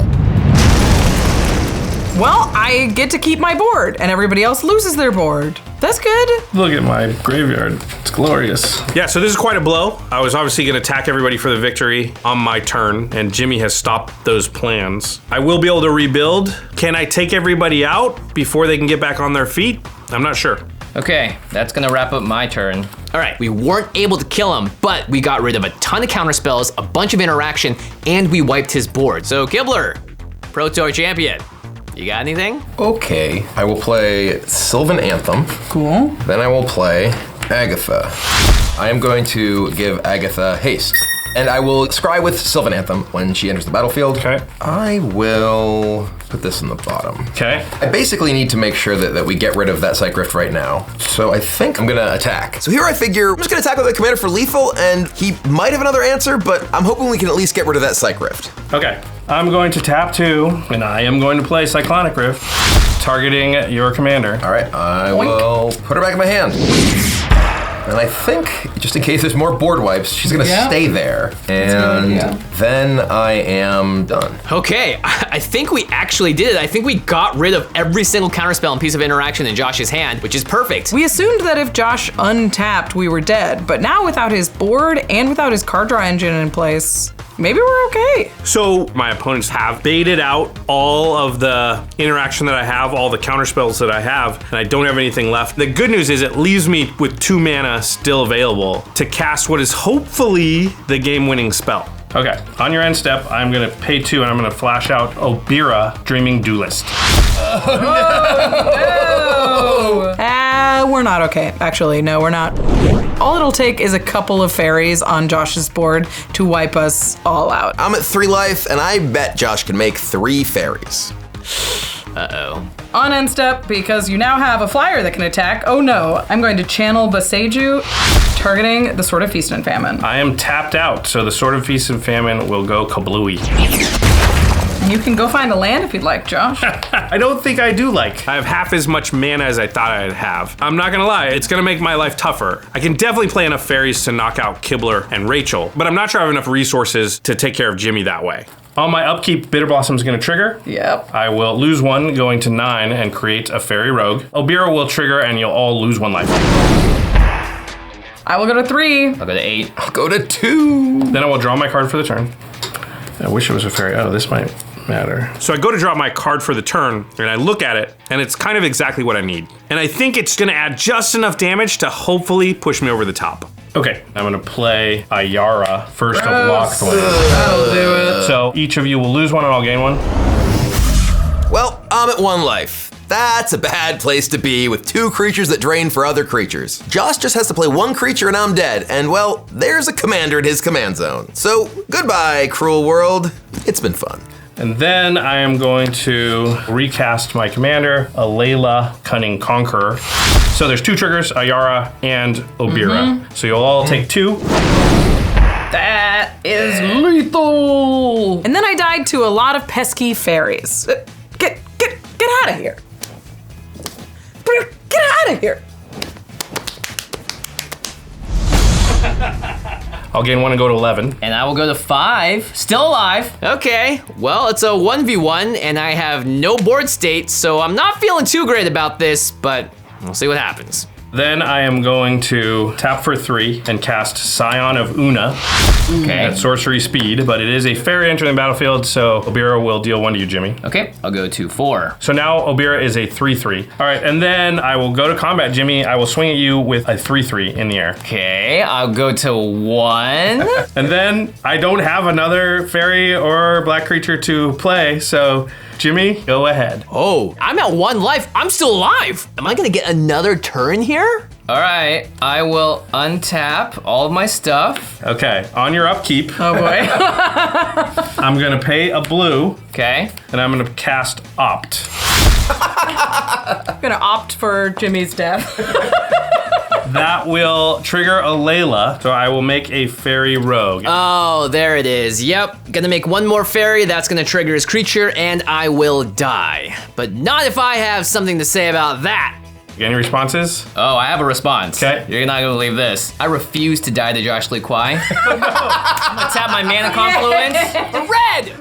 Well, I get to keep my board, and everybody else loses their board. That's good. Look at my graveyard. It's glorious. Yeah, so this is quite a blow. I was obviously going to attack everybody for the victory on my turn, and Jimmy has stopped those plans. I will be able to rebuild. Can I take everybody out before they can get back on their feet? I'm not sure. Okay, that's gonna wrap up my turn. All right, we weren't able to kill him, but we got rid of a ton of counterspells, a bunch of interaction, and we wiped his board. So Kibler, Pro Tour champion, You got anything? Okay, I will play Sylvan Anthem. Cool. Then I will play Agatha. I am going to give Agatha haste. And I will scry with Sylvan Anthem when she enters the battlefield. Okay. I will put this in the bottom. Okay. I basically need to make sure that we get rid of that Psych Rift right now. So I think I'm gonna attack. So here I figure I'm just gonna attack with the commander for lethal, and he might have another answer, but I'm hoping we can at least get rid of that Psych Rift. Okay. I'm going to tap 2, and I am going to play Cyclonic Rift, targeting your commander. All right, I will put her back in my hand. And I think, just in case there's more board wipes, she's gonna stay there. And then I am done. Okay, I think we actually did it. I think we got rid of every single counterspell and piece of interaction in Josh's hand, which is perfect. We assumed that if Josh untapped, we were dead, but now without his board and without his card draw engine in place, maybe we're okay. So my opponents have baited out all of the interaction that I have, all the counterspells that I have, and I don't have anything left. The good news is it leaves me with 2 mana still available to cast what is hopefully the game-winning spell. Okay, on your end step, I'm gonna pay 2 and I'm gonna flash out Obira, Dreaming Duelist. We're not okay. Actually, no, we're not. All it'll take is a couple of fairies on Josh's board to wipe us all out. I'm at 3 life, and I bet Josh can make 3 fairies. Uh-oh. On end step, because you now have a flyer that can attack. Oh no, I'm going to channel Baseju, targeting the Sword of Feast and Famine. I am tapped out, so the Sword of Feast and Famine will go kablooey. You can go find a land if you'd like, Josh. I don't think I do like. I have half as much mana as I thought I'd have. I'm not gonna lie, it's gonna make my life tougher. I can definitely play enough fairies to knock out Kibler and Rachel, but I'm not sure I have enough resources to take care of Jimmy that way. On my upkeep, Bitter Blossom's gonna trigger. Yep. I will lose 1, going to 9, and create a Fairy Rogue. Obira will trigger, and you'll all lose 1 life. I will go to 3. I'll go to 8. I'll go to 2. Then I will draw my card for the turn. I wish it was a fairy. Oh, this might matter. So I go to draw my card for the turn, and I look at it, and it's kind of exactly what I need. And I think it's gonna add just enough damage to hopefully push me over the top. Okay, I'm gonna play Ayara, first of Lockthwain. That'll do it. So each of you will lose 1 and I'll gain 1. Well, I'm at 1 life. That's a bad place to be with 2 creatures that drain for other creatures. Josh just has to play 1 creature and I'm dead, and well, there's a commander in his command zone. So goodbye, cruel world. It's been fun. And then I am going to recast my commander, Alela, Cunning Conqueror. So there's 2 triggers, Ayara and Obira. So you'll all take 2. That is lethal. And then I died to a lot of pesky fairies. Get out of here. Get out of here. I'll gain 1 and go to 11. And I will go to 5. Still alive. Okay, well, it's a 1v1, and I have no board state, so I'm not feeling too great about this, but we'll see what happens. Then I am going to tap for 3 and cast Scion of Una at sorcery speed, but it is a fairy entering the battlefield, so Obira will deal 1 to you, Jimmy. Okay, I'll go to 4. So now Obira is a 3/3. All right, and then I will go to combat, Jimmy. I will swing at you with a 3/3 in the air. Okay, I'll go to 1. And then I don't have another fairy or black creature to play, so Jimmy, go ahead. Oh, I'm at 1 life. I'm still alive. Am I gonna get another turn here? All right, I will untap all of my stuff. Okay, on your upkeep, Oh boy. I'm gonna pay a blue, Okay. and I'm gonna cast Opt. I'm gonna opt for Jimmy's death. That will trigger Alela, so I will make a fairy rogue. Oh, there it is. Yep, gonna make 1 more fairy. That's gonna trigger his creature, and I will die. But not if I have something to say about that. Any responses? Oh, I have a response. Okay. You're not gonna believe this. I refuse to die to Josh Lee Kwai. I'm gonna tap my mana confluence. Red!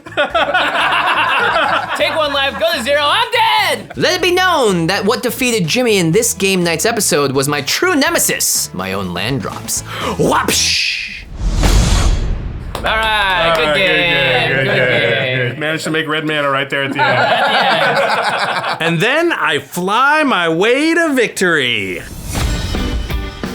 Take 1 life, go to 0, I'm dead! Let it be known that what defeated Jimmy in this Game Knights episode was my true nemesis, my own land drops. Whapsh! All right, good game. Good game. Managed to make red mana right there at the end. And then I fly my way to victory.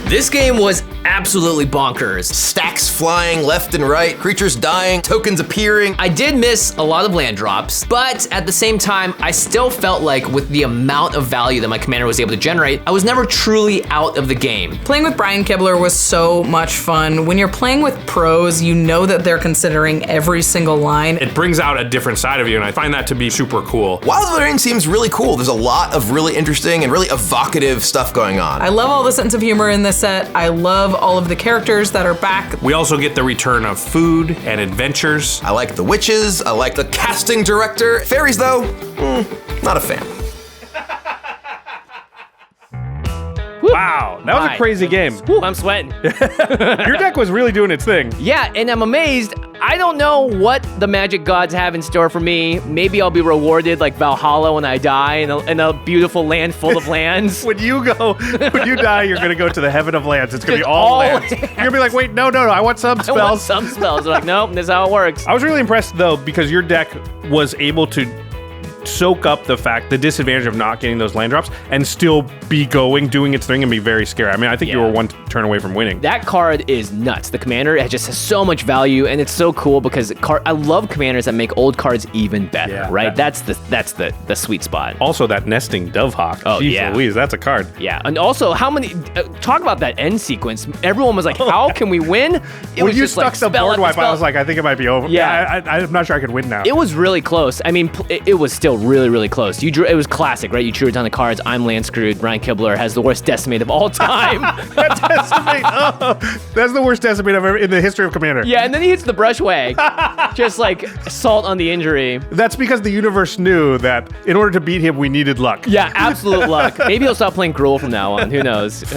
This game was absolutely bonkers. Stacks flying left and right, creatures dying, tokens appearing. I did miss a lot of land drops, but at the same time, I still felt like with the amount of value that my commander was able to generate, I was never truly out of the game. Playing with Brian Kibler was so much fun. When you're playing with pros, you know that they're considering every single line. It brings out a different side of you, and I find that to be super cool. Wilds of Eldraine seems really cool. There's a lot of really interesting and really evocative stuff going on. I love all the sense of humor in this set. I love all of the characters that are back. We also get the return of food and adventures. I like the witches. I like the casting director. Fairies, though, not a fan. Wow, that was a crazy game. I'm sweating. Your deck was really doing its thing. Yeah, and I'm amazed. I don't know what the magic gods have in store for me. Maybe I'll be rewarded like Valhalla when I die in a beautiful land full of lands. When you die, you're gonna go to the heaven of lands. It's gonna be all lands. You're gonna be like, wait, no, I want some spells. I want some spells. They're like, nope, this is how it works. I was really impressed though, because your deck was able to soak up the disadvantage of not getting those land drops and still be doing its thing and be very scary. I mean, I think you were one turn away from winning. That card is nuts. The commander has so much value, and it's so cool because I love commanders that make old cards even better, right? That's the sweet spot. Also, that nesting Dovehawk. Oh, Jeez yeah. Louise, that's a card. Yeah, and also, how many... talk about that end sequence. Everyone was like, how can we win? It when was you just stuck like, the board wipe, I was like, I think it might be over. Yeah. I'm not sure I could win now. It was really close. I mean, it was still really, really close. It was classic, right? You drew a ton of cards. I'm land screwed. Brian Kibler has the worst decimate of all time. That decimate, that's the worst decimate I've ever in the history of Commander. Yeah, and then he hits the brushwag. Just like salt on the injury. That's because the universe knew that in order to beat him, we needed luck. Yeah, absolute luck. Maybe he'll stop playing Gruul from now on. Who knows?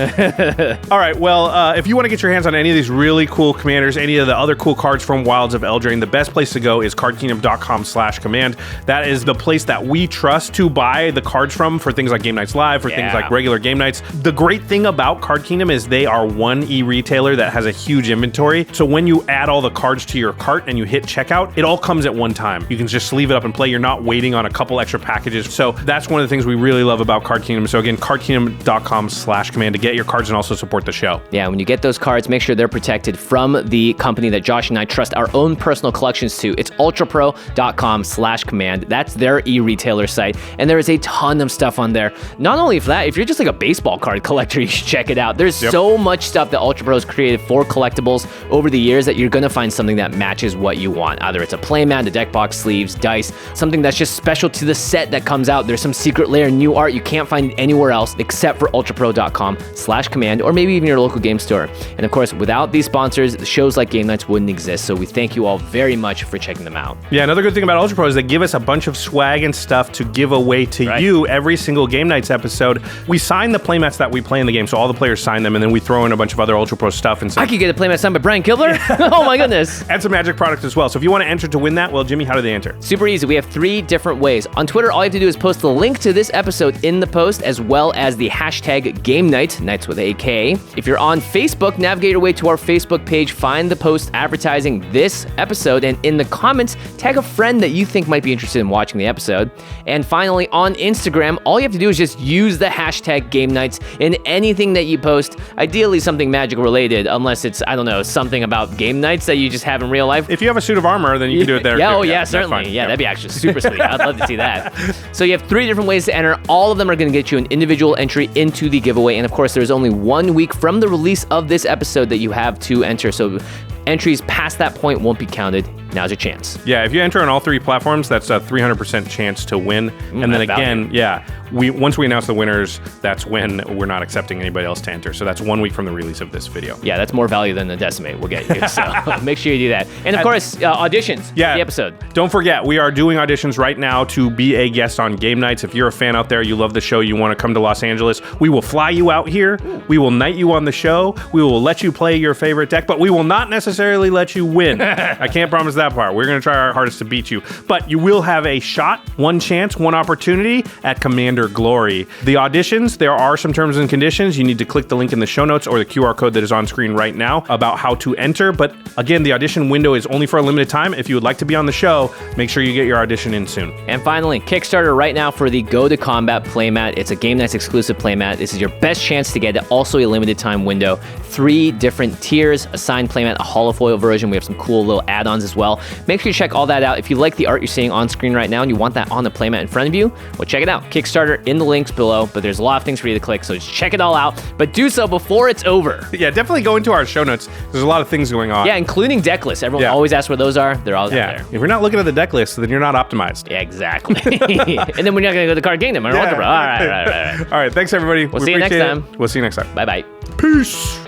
All right, well, if you want to get your hands on any of these really cool commanders, any of the other cool cards from Wilds of Eldraine, the best place to go is cardkingdom.com/command. That is the place that we trust to buy the cards from for things like Game Nights Live, for things like regular game nights. The great thing about Card Kingdom is they are one e-retailer that has a huge inventory. So when you add all the cards to your cart and you hit checkout, it all comes at one time. You can just sleeve it up and play. You're not waiting on a couple extra packages. So that's one of the things we really love about Card Kingdom. So again, cardkingdom.com/command to get your cards and also support the show. Yeah, when you get those cards, make sure they're protected from the company that Josh and I trust our own personal collections to. It's ultrapro.com/command. That's their e-retailer site. And there is a ton of stuff on there. Not only for that, if you're just like a baseball card collector, you should check it out. There's so much stuff that Ultra Pro has created for collectibles over the years that you're going to find something that matches what you want. Either it's a playmat, a deck box, sleeves, dice, something that's just special to the set that comes out. There's some secret layer, new art you can't find anywhere else except for ultrapro.com/command or maybe even your local game store. And of course, without these sponsors, the shows like Game Nights wouldn't exist. So we thank you all very much for checking them out. Yeah, another good thing about Ultra Pro is they give us a bunch of swag and stuff to give away to you every single Game Nights episode. We sign the playmats that we play in the game, so all the players sign them, and then we throw in a bunch of other Ultra Pro stuff. And I could get a playmat signed by Brian Kibler? Oh my goodness. And some Magic products as well. So if you want to enter to win that, well, Jimmy, how do they enter? Super easy. We have 3 different ways. On Twitter, all you have to do is post the link to this episode in the post, as well as the hashtag Game Night, Nights with AK. If you're on Facebook, navigate your way to our Facebook page, find the post advertising this episode, and in the comments, tag a friend that you think might be interested in watching the episode. And finally, on Instagram, all you have to do is just use the hashtag Game Nights in anything that you post, ideally something magic related, unless it's, I don't know, something about Game Nights that you just have in real life. If you have a suit of armor, then you can do it there. Yeah, too. yeah, certainly. Yeah, that'd be actually super sweet. I'd love to see that. So you have 3 different ways to enter. All of them are going to get you an individual entry into the giveaway. And of course, there's only 1 week from the release of this episode that you have to enter. So entries past that point won't be counted. Now's your chance. Yeah, if you enter on all 3 platforms, that's a 300% chance to win. And then again, once we announce the winners, that's when we're not accepting anybody else to enter. So that's 1 week from the release of this video. Yeah, that's more value than the decimate we'll get you. So make sure you do that. And of course, auditions for the episode. Don't forget, we are doing auditions right now to be a guest on Game Nights. If you're a fan out there, you love the show, you want to come to Los Angeles, we will fly you out here. We will knight you on the show. We will let you play your favorite deck, but we will not necessarily necessarily let you win. I can't promise that part. We're going to try our hardest to beat you. But you will have a shot, one chance, one opportunity at Commander Glory. The auditions, there are some terms and conditions. You need to click the link in the show notes or the QR code that is on screen right now about how to enter. But again, the audition window is only for a limited time. If you would like to be on the show, make sure you get your audition in soon. And finally, Kickstarter right now for the Go to Combat playmat. It's a Game Knights exclusive playmat. This is your best chance to get it. Also a limited time window. 3 different tiers, a signed playmat, a holofoil version. We have some cool little add-ons as well. Make sure you check all that out. If you like the art you're seeing on screen right now and you want that on the playmat in front of you, well, check it out. Kickstarter in the links below, but there's a lot of things for you to click, so just check it all out. But do so before it's over. Yeah, definitely go into our show notes. There's a lot of things going on. Yeah, including deck lists. Everyone always asks where those are. They're all out there. If you're not looking at the deck list, then you're not optimized. Yeah, exactly. And then we're not going to go to the Card Kingdom. All right. All right, thanks everybody. We'll see you next time. We'll see you next time. Bye-bye. Peace.